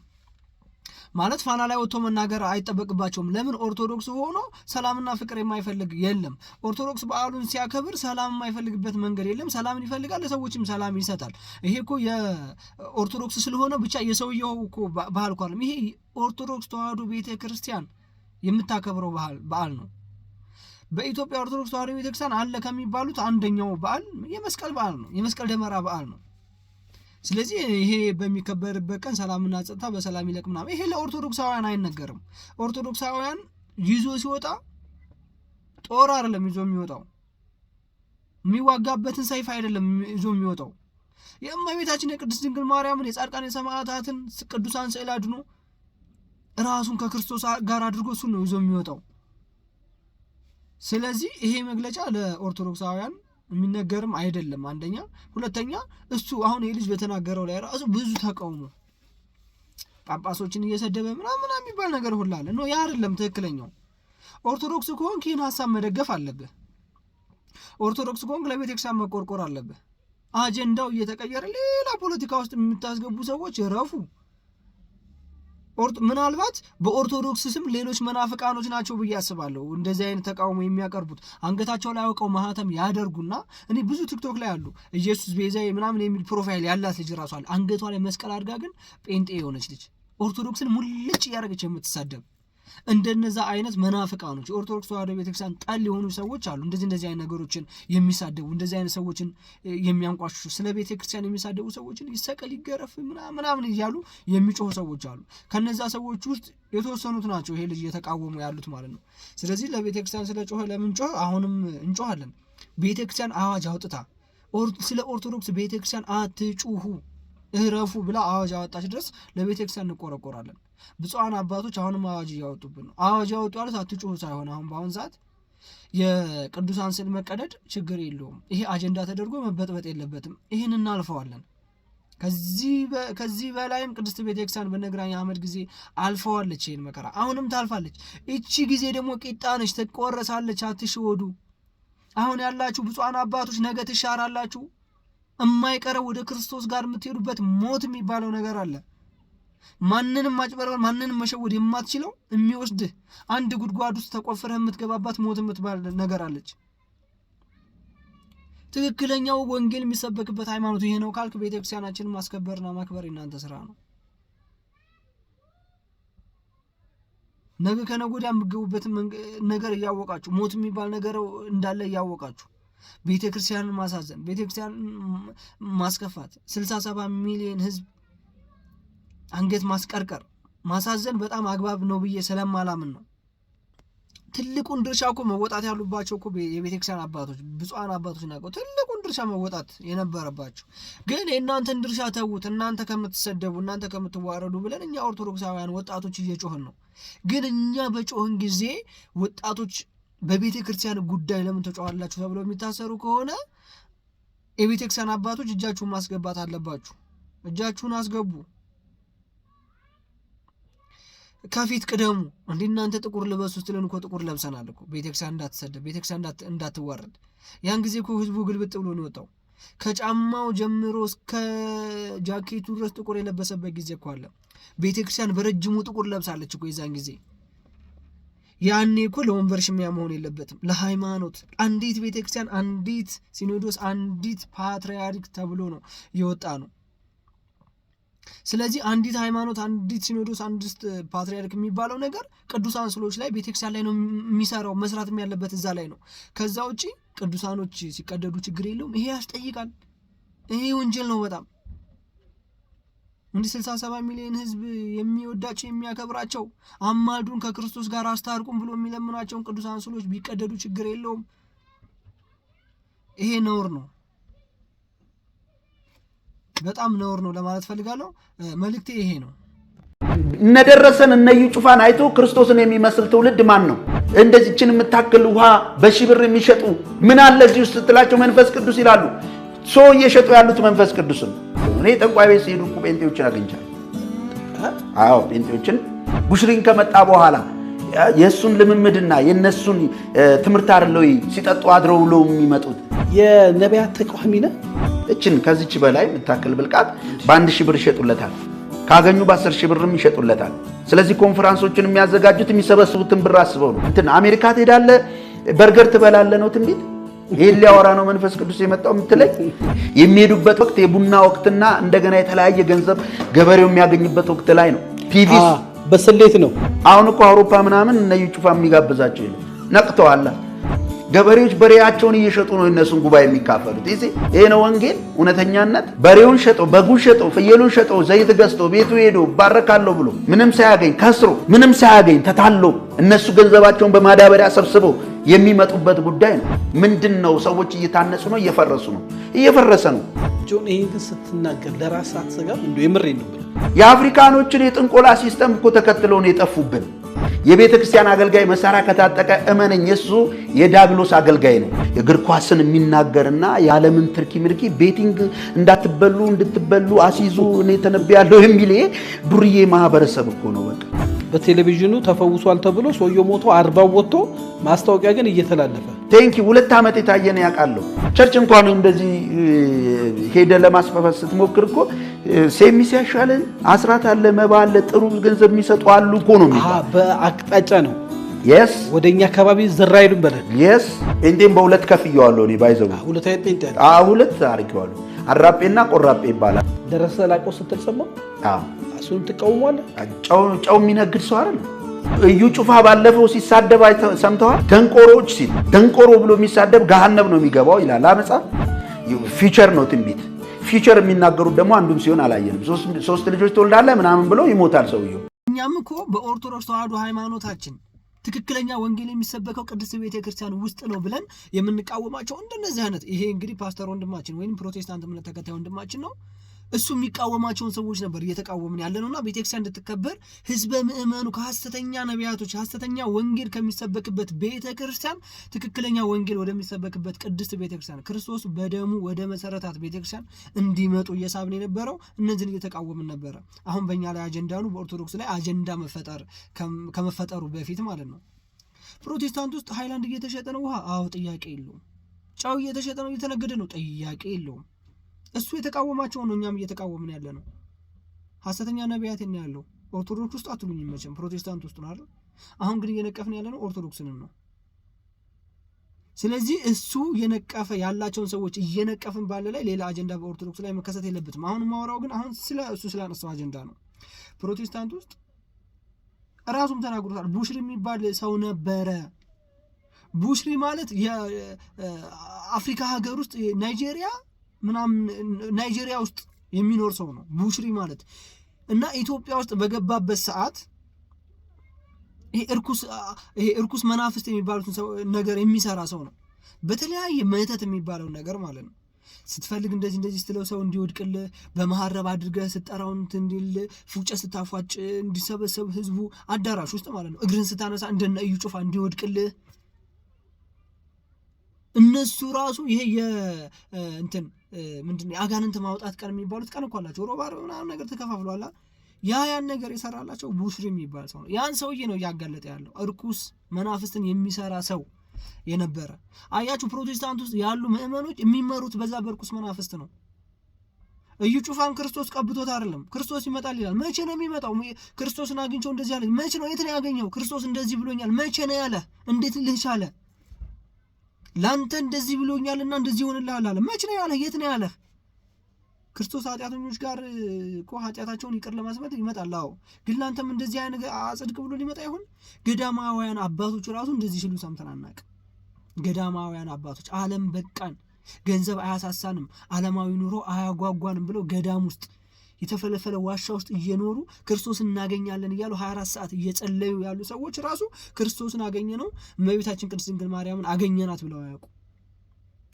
ማለት ፋና ላይ ወጥቶ መናገር አይጠበቅባቸውም። ለምን? ኦርቶዶክስ ሆኖ ሰላምና ፍቅር የማይፈልግ የለም። ኦርቶዶክስ በዓሉን ሲያከብር ሰላም የማይፈልግበት መንገድ የለም። ሰላምን ይፈልጋል፣ ለሰዎችም ሰላም ይሰጣል። ይሄ እኮ የኦርቶዶክስ ስለሆነ ብቻ የሰውየው እኮ ባህል እኮ አይደለም። ይሄ ኦርቶዶክስ ተዋህዶ ቤተ ክርስቲያን የምታከብረው በዓል ነው። በኢትዮጵያ ኦርቶዶክስ ተዋህዶ ቤተ ክርስቲያን አለ ከሚባሉት አንደኛው በዓል የመስቀል በዓል ነው። የመስቀል ደመራ በዓል ነው። ስለዚህ ይሄ በሚከበርበት ቀን ሰላምና ጸጥታ በሰላም ይለቅ ምናምን ይሄ ለኦርቶዶክሳውያን አይነገርም። ኦርቶዶክሳውያን ይዞ ሲወጣ ጦር አይደለም ይዞ የሚወጣው፣ የሚዋጋበትን ሰይፍ አይደለም ይዞ የሚወጣው። የእመቤታችን የቅድስት ድንግል ማርያምን የጻድቃን የሰማዕታትን ቅዱሳን ስዕል አድኖ ራሱን ከክርስቶስ ጋር አድርጎ እሱን ነው ይዞ የሚወጣው። ስለዚህ ይሄ መግለጫ ለኦርቶዶክሳውያን የሚነገርም አይደለም። አንደኛ፣ ሁለተኛ እሱ አሁን የልጅ በተናገረው ላይ ራሱ ብዙ ተቃውሞ ጳጳሶችን እየሰደበ ምናምን የሚባል ነገር ሁላ አለ። ኖ ያ አይደለም ትክክለኛው። ኦርቶዶክስ ከሆንክ ይህን ሀሳብ መደገፍ አለብህ። ኦርቶዶክስ ከሆንክ ለቤተክርስቲያን መቆርቆር አለብህ። አጀንዳው እየተቀየረ ሌላ ፖለቲካ ውስጥ የምታስገቡ ሰዎች ረፉ። ምናልባት በኦርቶዶክስ ስም ሌሎች መናፍቃኖች ናቸው ብዬ አስባለሁ እንደዚህ አይነት ተቃውሞ የሚያቀርቡት። አንገታቸው ላይ አውቀው ማህተም ያደርጉና እኔ ብዙ ቲክቶክ ላይ አሉ ኢየሱስ ቤዛዬ ምናምን የሚል ፕሮፋይል ያላት ልጅ ራሷ አንገቷ ላይ መስቀል አድርጋ ግን ጴንጤ የሆነች ልጅ ኦርቶዶክስን ሙልጭ እያደረገች የምትሳደብ እንደነዛ አይነት መናፍቃኖች የኦርቶዶክስ ተዋሕዶ ቤተክርስቲያን ጠል የሆኑ ሰዎች አሉ። እንደዚህ አይነት ነገሮችን የሚሳደቡ እንደዚህ አይነት ሰዎችን የሚያንቋሽሹ ስለ ቤተክርስቲያን የሚሳደቡ ሰዎችን ይሰቀል ይገረፍ ምናምን እያሉ የሚጮሁ ሰዎች አሉ። ከነዛ ሰዎች ውስጥ የተወሰኑት ናቸው ይሄ ልጅ እየተቃወሙ ያሉት ማለት ነው። ስለዚህ ለቤተክርስቲያን ስለ ጮኸ ለምን ጮኸ? አሁንም እንጮሃለን። ቤተክርስቲያን አዋጅ አውጥታ ስለ ኦርቶዶክስ ቤተክርስቲያን አትጩሁ እረፉ ብላ አዋጅ አወጣች ድረስ ለቤተክርስቲያን እንቆረቆራለን። ብፁዓን አባቶች አሁንም አዋጅ እያወጡብን ነው። አዋጅ ያወጡ ያሉት አትጩሁ ሳይሆን አሁን በአሁን ሰዓት የቅዱሳን ስዕል መቀደድ ችግር የለውም፣ ይሄ አጀንዳ ተደርጎ መበጥበጥ የለበትም፣ ይህን እናልፈዋለን። ከዚህ በላይም ቅድስት ቤተክርስቲያን በነግራኝ አህመድ ጊዜ አልፈዋለች ይህን መከራ፣ አሁንም ታልፋለች። እቺ ጊዜ ደግሞ ቂጣ ነች፣ ትቆረሳለች። አትሽወዱ። አሁን ያላችሁ ብፁዓን አባቶች ነገ ትሻራላችሁ። የማይቀረው ወደ ክርስቶስ ጋር የምትሄዱበት ሞት የሚባለው ነገር አለ። ማንንም ማጭበርበር ማንንም መሸወድ የማትችለው የሚወስድህ አንድ ጉድጓድ ውስጥ ተቆፍረህ የምትገባባት ሞት የምትባል ነገር አለች። ትክክለኛው ወንጌል የሚሰበክበት ሃይማኖት ይሄ ነው ካልክ ቤተክርስቲያናችንን ማስከበርና ማክበር የእናንተ ስራ ነው። ነገ ከነገ ወዲያ የምትገቡበትን ነገር እያወቃችሁ ሞት የሚባል ነገር እንዳለ እያወቃችሁ ቤተክርስቲያንን ማሳዘን ቤተክርስቲያንን ማስከፋት 67 ሚሊዮን ህዝብ አንገት ማስቀርቀር ማሳዘን በጣም አግባብ ነው ብዬ ስለማላምን ነው። ትልቁን ድርሻ እኮ መወጣት ያሉባቸው እኮ የቤተክርስቲያን አባቶች ብፁዓን አባቶች ናቸው። ትልቁን ድርሻ መወጣት የነበረባቸው ግን የእናንተን ድርሻ ተዉት። እናንተ ከምትሰደቡ እናንተ ከምትዋረዱ ብለን እኛ ኦርቶዶክሳውያን ወጣቶች እየጮህን ነው። ግን እኛ በጮህን ጊዜ ወጣቶች በቤተ ክርስቲያን ጉዳይ ለምን ተጫዋላችሁ ተብለው የሚታሰሩ ከሆነ የቤተ ክርስቲያን አባቶች እጃችሁን ማስገባት አለባችሁ። እጃችሁን አስገቡ፣ ከፊት ቅደሙ። እናንተ ጥቁር ልበሱ ስትለን እኮ ጥቁር ለብሰናል እኮ ቤተ ክርስቲያን እንዳትሰደብ፣ ቤተ ክርስቲያን እንዳትዋረድ። ያን ጊዜ እኮ ህዝቡ ግልብጥ ብሎ ነው የወጣው። ከጫማው ጀምሮ እስከ ጃኬቱ ድረስ ጥቁር የለበሰበት ጊዜ እኮ አለ። ቤተ ክርስቲያን በረጅሙ ጥቁር ለብሳለች እኮ የዛን ጊዜ። ያኔ እኮ ለወንበር ሽሚያ መሆን የለበትም። ለሃይማኖት አንዲት ቤተክርስቲያን፣ አንዲት ሲኖዶስ፣ አንዲት ፓትርያርክ ተብሎ ነው የወጣ ነው። ስለዚህ አንዲት ሃይማኖት፣ አንዲት ሲኖዶስ፣ አንዲት ፓትርያርክ የሚባለው ነገር ቅዱሳን ስዕሎች ላይ ቤተክርስቲያን ላይ ነው የሚሰራው። መስራትም ያለበት እዛ ላይ ነው። ከዛ ውጪ ቅዱሳኖች ሲቀደዱ ችግር የለውም። ይሄ ያስጠይቃል። ይሄ ወንጀል ነው በጣም። እንዲህ 67 ሚሊዮን ህዝብ የሚወዳቸው የሚያከብራቸው አማልዱን ከክርስቶስ ጋር አስታርቁም ብሎ የሚለምናቸውን ቅዱሳን ስዕሎች ቢቀደዱ ችግር የለውም። ይሄ ነውር ነው፣ በጣም ነውር ነው ለማለት ፈልጋለሁ። መልእክቴ ይሄ ነው። እነደረሰን እነዩ ጩፋን አይቶ ክርስቶስን የሚመስል ትውልድ ማን ነው? እንደዚህችን የምታክል ውሃ በሺህ ብር የሚሸጡ ምን አለ እዚህ ውስጥ ስትላቸው መንፈስ ቅዱስ ይላሉ። ሰው እየሸጡ ያሉት መንፈስ ቅዱስን። እኔ ጠንቋይ ቤት ሲሄዱ እኮ ጴንጤዎችን አግኝቻለሁ። አዎ ጴንጤዎችን ቡሽሪን ከመጣ በኋላ የእሱን ልምምድና የእነሱን ትምህርት አይደለው ሲጠጡ አድረው ብለው የሚመጡት። የነቢያት ተቃዋሚ ነህ። እችን ከዚች በላይ የምታክል ብልቃት በ1000 ብር ይሸጡለታል። ካገኙ በ10,000 ብርም ይሸጡለታል። ስለዚህ ኮንፈረንሶችን የሚያዘጋጁት የሚሰበስቡትን ብር አስበው ነው። እንትን አሜሪካ ትሄዳለህ በርገር ትበላለህ ነው ትንቢት። ይሄን ሊያወራ ነው መንፈስ ቅዱስ የመጣው የምትለኝ። የሚሄዱበት ወቅት የቡና ወቅትና እንደገና የተለያየ ገንዘብ ገበሬው የሚያገኝበት ወቅት ላይ ነው። ፒቪስ በስሌት ነው። አሁን እኮ አውሮፓ ምናምን እነዩ ጩፋ የሚጋብዛቸው ይል ነቅተዋል። ገበሬዎች በሬያቸውን እየሸጡ ነው እነሱን ጉባኤ የሚካፈሉት። ይሄ ነው ወንጌል እውነተኛነት። በሬውን ሸጦ በጉን ሸጦ ፍየሉን ሸጦ ዘይት ገዝቶ ቤቱ ሄዶ ባረካለሁ ብሎ ምንም ሳያገኝ ከስሮ ምንም ሳያገኝ ተታሎ እነሱ ገንዘባቸውን በማዳበሪያ ሰብስበው የሚመጡበት ጉዳይ ነው። ምንድነው? ሰዎች እየታነጹ ነው፣ እየፈረሱ ነው፣ እየፈረሰ ነው። ጆን ይሄን ግን ስትናገር ለራስ አትሰጋም? እንዴ የምሬን ነው። የአፍሪካኖችን የጥንቆላ ሲስተም እኮ ተከትለው ነው የጠፉብን። የቤተ ክርስቲያን አገልጋይ መሳሪያ ከታጠቀ እመነኝ እሱ የዳብሎስ አገልጋይ ነው። እግር ኳስን የሚናገርና የዓለምን ትርኪ ምርኪ ቤቲንግ እንዳትበሉ እንድትበሉ አሲዙ እኔ ተነብያለሁ የሚል ዱርዬ ማህበረሰብ እኮ ነው። በቃ በቴሌቪዥኑ ተፈውሷል ተብሎ ሰውየው ሞቶ 40 ወጥቶ ማስታወቂያ ግን እየተላለፈ ቴንኪ 2 ዓመት የታየነ ያውቃለሁ። ቸርች እንኳን እንደዚህ ሄደ ለማስፋፋት ስትሞክር እኮ ሴሚስ ያሻለን አስራት አለ መባ አለ ጥሩ ገንዘብ የሚሰጡ አሉ እኮ ነው የሚባለው። በአቅጣጫ ነው። yes ወደኛ አካባቢ ዘራይሉን በለ yes እንዴም በሁለት ከፍየዋለሁ እኔ ባይዘው ሁለት አይነት ጴንጤ ሁለት አርገዋለሁ። አራጴና ቆራጴ ይባላል። ደረሰ ላቆ ስትል ሰማው። አዎ እሱን ተቃውሟል። ጨው የሚነግድ ሰው አይደል? እዩ ጩፋ ባለፈው ሲሳደብ ሰምተዋል። ደንቆሮች ሲል ደንቆሮ ብሎ የሚሳደብ ገሃነም ነው የሚገባው ይላል መጽሐፍ። ፊቸር ነው ትንቢት። ፊቸር የሚናገሩት ደግሞ አንዱም ሲሆን አላየንም። 3 ልጆች ትወልዳለህ ምናምን ብሎ ይሞታል ሰውየው። እኛም እኮ በኦርቶዶክስ ተዋህዶ ሃይማኖታችን ትክክለኛ ወንጌል የሚሰበከው ቅድስት ቤተክርስቲያን ውስጥ ነው ብለን የምንቃወማቸው እንደነዚህ አይነት ይሄ እንግዲህ ፓስተር ወንድማችን ወይም ፕሮቴስታንት እምነት ተከታይ ወንድማችን ነው። እሱ የሚቃወማቸውን ሰዎች ነበር እየተቃወምን ያለ ነውና ቤተክርስቲያን እንድትከበር ህዝበ ምእመኑ ከሐሰተኛ ነቢያቶች ሐሰተኛ ወንጌል ከሚሰበክበት ቤተክርስቲያን ትክክለኛ ወንጌል ወደሚሰበክበት ቅድስት ቤተክርስቲያን ክርስቶስ በደሙ ወደ መሰረታት ቤተክርስቲያን እንዲመጡ እየሳብን የነበረው እነዚህን እየተቃወምን ነበረ። አሁን በእኛ ላይ አጀንዳ ነው፣ በኦርቶዶክስ ላይ አጀንዳ ከመፈጠሩ በፊት ማለት ነው። ፕሮቴስታንት ውስጥ ሃይላንድ እየተሸጠ ነው ውሃ፣ አዎ ጥያቄ የለውም። ጨው እየተሸጠ ነው እየተነገደ ነው፣ ጥያቄ የለውም። እሱ የተቃወማቸው ነው፣ እኛም እየተቃወምን ያለ ነው። ሐሰተኛ ነቢያት ነው ያለው ኦርቶዶክስ ውስጥ አትሉኝም መቼም ፕሮቴስታንት ውስጥ ነው አይደል? አሁን ግን እየነቀፍን ያለ ነው ኦርቶዶክስን ነው። ስለዚህ እሱ የነቀፈ ያላቸውን ሰዎች እየነቀፍን ባለ ላይ ሌላ አጀንዳ በኦርቶዶክስ ላይ መከሰት የለበትም። አሁን ማወራው ግን አሁን ስለ እሱ ስላነሳው አጀንዳ ነው። ፕሮቴስታንት ውስጥ ራሱም ተናግሮታል። ቡሽሪ የሚባል ሰው ነበረ። ቡሽሪ ማለት የአፍሪካ ሀገር ውስጥ ናይጄሪያ ውስጥ የሚኖር ሰው ነው ቡሽሪ ማለት እና ኢትዮጵያ ውስጥ በገባበት ሰዓት ይሄ እርኩስ መናፍስት የሚባሉትን ነገር የሚሰራ ሰው ነው። በተለያየ መተት የሚባለው ነገር ማለት ነው። ስትፈልግ እንደዚህ ስትለው ሰው እንዲወድቅልህ በመሐረብ አድርገህ ስትጠራውን እንዲል ፉጨ ስታፏጭ እንዲሰበሰብ ህዝቡ አዳራሽ ውስጥ ማለት ነው። እግርን ስታነሳ እንደነ እዩ ጩፋ እንዲወድቅልህ እነሱ ራሱ ይሄ የእንትን ምንድነው የአጋንንት ማውጣት ቀን የሚባሉት ቀን እኮ አላቸው። ሮብ ዓርብ ምናምን ነገር ተከፋፍሏላ። ያን ነገር የሰራላቸው ቡሽሪ የሚባል ሰው ነው። ያን ሰውዬ ነው እያጋለጠ ያለው እርኩስ መናፍስትን የሚሰራ ሰው የነበረ። አያችሁ ፕሮቴስታንት ውስጥ ያሉ ምእመኖች የሚመሩት በዛ በርኩስ መናፍስት ነው። እዩ ቻፋን ክርስቶስ ቀብቶት አይደለም። ክርስቶስ ይመጣል ይላል። መቼ ነው የሚመጣው? ክርስቶስን አግኝቸው እንደዚህ ያለ መቼ ነው? የት ነው ያገኘው? ክርስቶስ እንደዚህ ብሎኛል መቼ ነው ያለ? እንዴት ልህ ቻለ? ላንተ እንደዚህ ብሎኛልና እንደዚህ ይሆንልሃል አለ። መቼ ነው ያለ? የት ነው ያለ? ክርስቶስ ኃጢአተኞች ጋር እኮ ኃጢአታቸውን ይቅር ለማስመት ይመጣል። አዎ፣ ግን ላንተም እንደዚህ አይነት አጽድቅ ብሎ ሊመጣ ይሆን? ገዳማውያን አባቶች ራሱ እንደዚህ ሲሉ ሰምተን አናውቅም። ገዳማውያን አባቶች ዓለም በቃን፣ ገንዘብ አያሳሳንም፣ ዓለማዊ ኑሮ አያጓጓንም ብለው ገዳም ውስጥ የተፈለፈለ ዋሻ ውስጥ እየኖሩ ክርስቶስን እናገኛለን እያሉ 24 ሰዓት እየጸለዩ ያሉ ሰዎች ራሱ ክርስቶስን አገኘ ነው እመቤታችን ቅድስት ድንግል ማርያምን አገኘናት ብለው አያውቁ።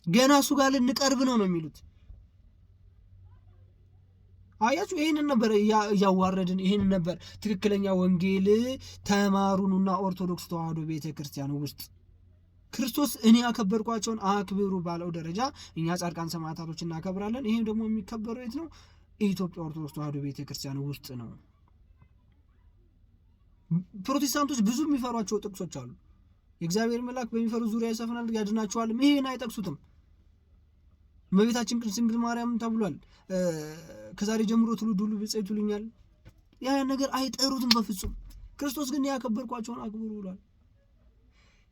ገና እሱ ጋር ልንቀርብ ነው የሚሉት። አያችሁ፣ ይሄንን ነበር ያዋረድን። ይሄንን ነበር ትክክለኛ ወንጌል ተማሩኑና ኦርቶዶክስ ተዋህዶ ቤተክርስቲያን ውስጥ ክርስቶስ እኔ ያከበርኳቸውን አክብሩ ባለው ደረጃ እኛ ጻድቃን ሰማዕታቶች እናከብራለን። ይሄም ደግሞ የሚከበረው የት ነው? ኢትዮጵያ ኦርቶዶክስ ተዋህዶ ቤተክርስቲያን ውስጥ ነው። ፕሮቴስታንቶች ብዙ የሚፈሯቸው ጥቅሶች አሉ። የእግዚአብሔር መልአክ በሚፈሩ ዙሪያ ይሰፍናል ያድናቸዋል። ይሄን አይጠቅሱትም። እመቤታችን ቅድስት ድንግል ማርያም ተብሏል። ከዛሬ ጀምሮ ትውልድ ሁሉ ብፅዕት ይሉኛል። ያን ነገር አይጠሩትም በፍጹም። ክርስቶስ ግን ያከበርኳቸውን አክብሩ ብሏል።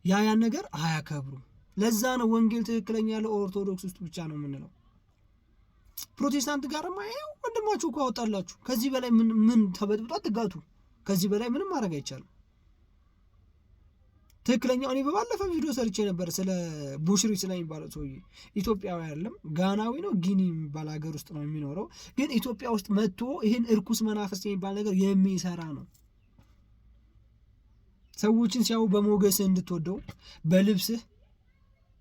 ያን ነገር አያከብሩም። ለዛ ነው ወንጌል ትክክለኛ ያለው ኦርቶዶክስ ውስጥ ብቻ ነው የምንለው። ፕሮቴስታንት ጋርማ ይኸው ወንድማችሁ እኮ አወጣላችሁ። ከዚህ በላይ ምን ተበጥብጦ አትጋቱ። ከዚህ በላይ ምንም ማድረግ አይቻልም። ትክክለኛው እኔ በባለፈው ቪዲዮ ሰርቼ ነበር ስለ ቡሽሪ ስለሚባለው ሰውዬ። ኢትዮጵያዊ አይደለም፣ ጋናዊ ነው፣ ጊኒ የሚባል ሀገር ውስጥ ነው የሚኖረው። ግን ኢትዮጵያ ውስጥ መጥቶ ይህን እርኩስ መናፍስት የሚባል ነገር የሚሰራ ነው። ሰዎችን ሲያዩ በሞገስህ እንድትወደው በልብስህ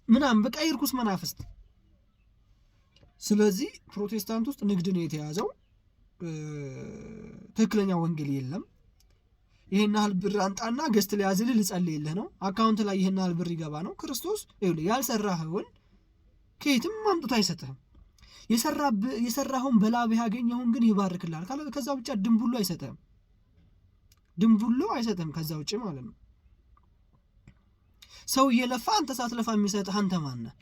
ምናምን በቃ እርኩስ መናፍስት። ስለዚህ ፕሮቴስታንት ውስጥ ንግድ ነው የተያዘው። ትክክለኛ ወንጌል የለም። ይሄን ያህል ብር አንጣና ገዝት ሊያዝልህ ልጸልይልህ ነው። አካውንት ላይ ይሄን ያህል ብር ይገባ ነው። ክርስቶስ ይኸውልህ ያልሰራኸውን ከየትም አምጥቶ አይሰጥህም። የሰራኸውን በላብህ ያገኘኸውን ግን ይባርክልሃል። ከዛ ውጭ ድንቡሎ አይሰጥህም። ድንቡሎ አይሰጥህም ከዛ ውጭ ማለት ነው። ሰው እየለፋ አንተ ሳትለፋ የሚሰጥህ አንተ ማን ነህ?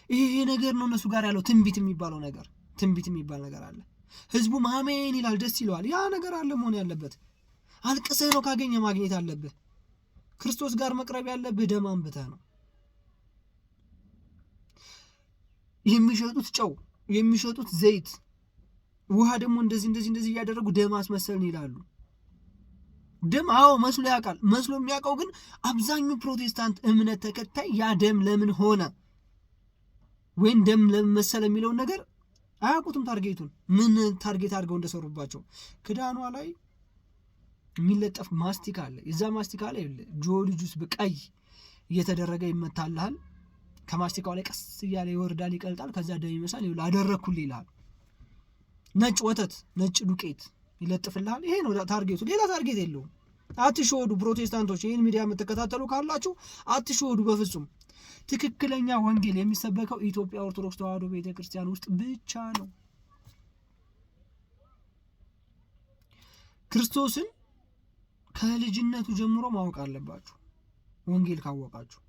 ይሄ ነገር ነው እነሱ ጋር ያለው ትንቢት የሚባለው ነገር። ትንቢት የሚባል ነገር አለ። ህዝቡ አሜን ይላል፣ ደስ ይለዋል። ያ ነገር አለ መሆን ያለበት። አልቅሰህ ነው ካገኘ ማግኘት አለብህ። ክርስቶስ ጋር መቅረብ ያለብህ ደም አንብተህ ነው። የሚሸጡት ጨው፣ የሚሸጡት ዘይት፣ ውሃ ደግሞ እንደዚህ እያደረጉ ደም አስመሰልን ይላሉ። ደም መስሎ ያውቃል። መስሎ የሚያውቀው ግን አብዛኛው ፕሮቴስታንት እምነት ተከታይ ያ ደም ለምን ሆነ ወይም ደም ለምን መሰለ የሚለውን ነገር አያውቁትም። ታርጌቱን ምን ታርጌት አድርገው እንደሰሩባቸው ክዳኗ ላይ የሚለጠፍ ማስቲካ አለ። የዛ ማስቲካ ላይ ጆሊ ጁስ በቀይ እየተደረገ ይመታልሃል። ከማስቲካው ላይ ቀስ እያለ ይወርዳል፣ ይቀልጣል። ከዛ ደም ይመስላል ይኸውልህ አደረግኩልህ ይልሃል። ነጭ ወተት፣ ነጭ ዱቄት ይለጥፍልሃል። ይሄ ነው ታርጌቱ፣ ሌላ ታርጌት የለውም። አትሸወዱ ፕሮቴስታንቶች፣ ይህን ሚዲያ የምትከታተሉ ካላችሁ አትሸወዱ በፍጹም። ትክክለኛ ወንጌል የሚሰበከው ኢትዮጵያ ኦርቶዶክስ ተዋሕዶ ቤተክርስቲያን ውስጥ ብቻ ነው። ክርስቶስን ከልጅነቱ ጀምሮ ማወቅ አለባችሁ። ወንጌል ካወቃችሁ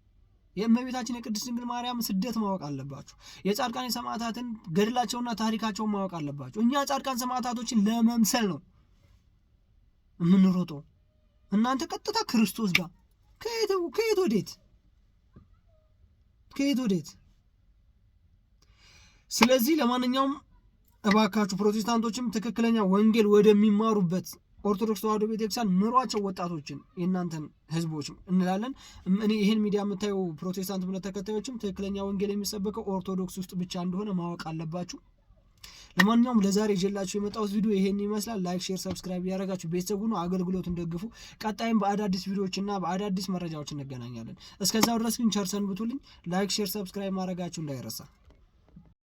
የእመቤታችን የቅድስት ድንግል ማርያም ስደት ማወቅ አለባችሁ። የጻድቃን የሰማዕታትን ገድላቸውና ታሪካቸውን ማወቅ አለባችሁ። እኛ ጻድቃን ሰማዕታቶችን ለመምሰል ነው የምንሮጠው። እናንተ ቀጥታ ክርስቶስ ጋር ከየት ወዴት? ስለዚህ ለማንኛውም እባካችሁ ፕሮቴስታንቶችም ትክክለኛ ወንጌል ወደሚማሩበት ኦርቶዶክስ ተዋሕዶ ቤተክርስቲያን ምሯቸው ወጣቶችን፣ የእናንተን ህዝቦች እንላለን። እኔ ይህን ሚዲያ የምታዩ ፕሮቴስታንት እምነት ተከታዮችም ትክክለኛ ወንጌል የሚሰበከው ኦርቶዶክስ ውስጥ ብቻ እንደሆነ ማወቅ አለባችሁ። ለማንኛውም ለዛሬ ይዤላችሁ የመጣሁት ቪዲዮ ይሄን ይመስላል። ላይክ፣ ሼር፣ ሰብስክራይብ ያደረጋችሁ ቤተሰቡ ነው አገልግሎቱን ደግፉ። ቀጣይም በአዳዲስ ቪዲዮዎችና በአዳዲስ መረጃዎች እንገናኛለን። እስከዛው ድረስ ግን ቸር ሰንብቱልኝ። ላይክ፣ ሼር፣ ሰብስክራይብ ማድረጋችሁ እንዳይረሳ።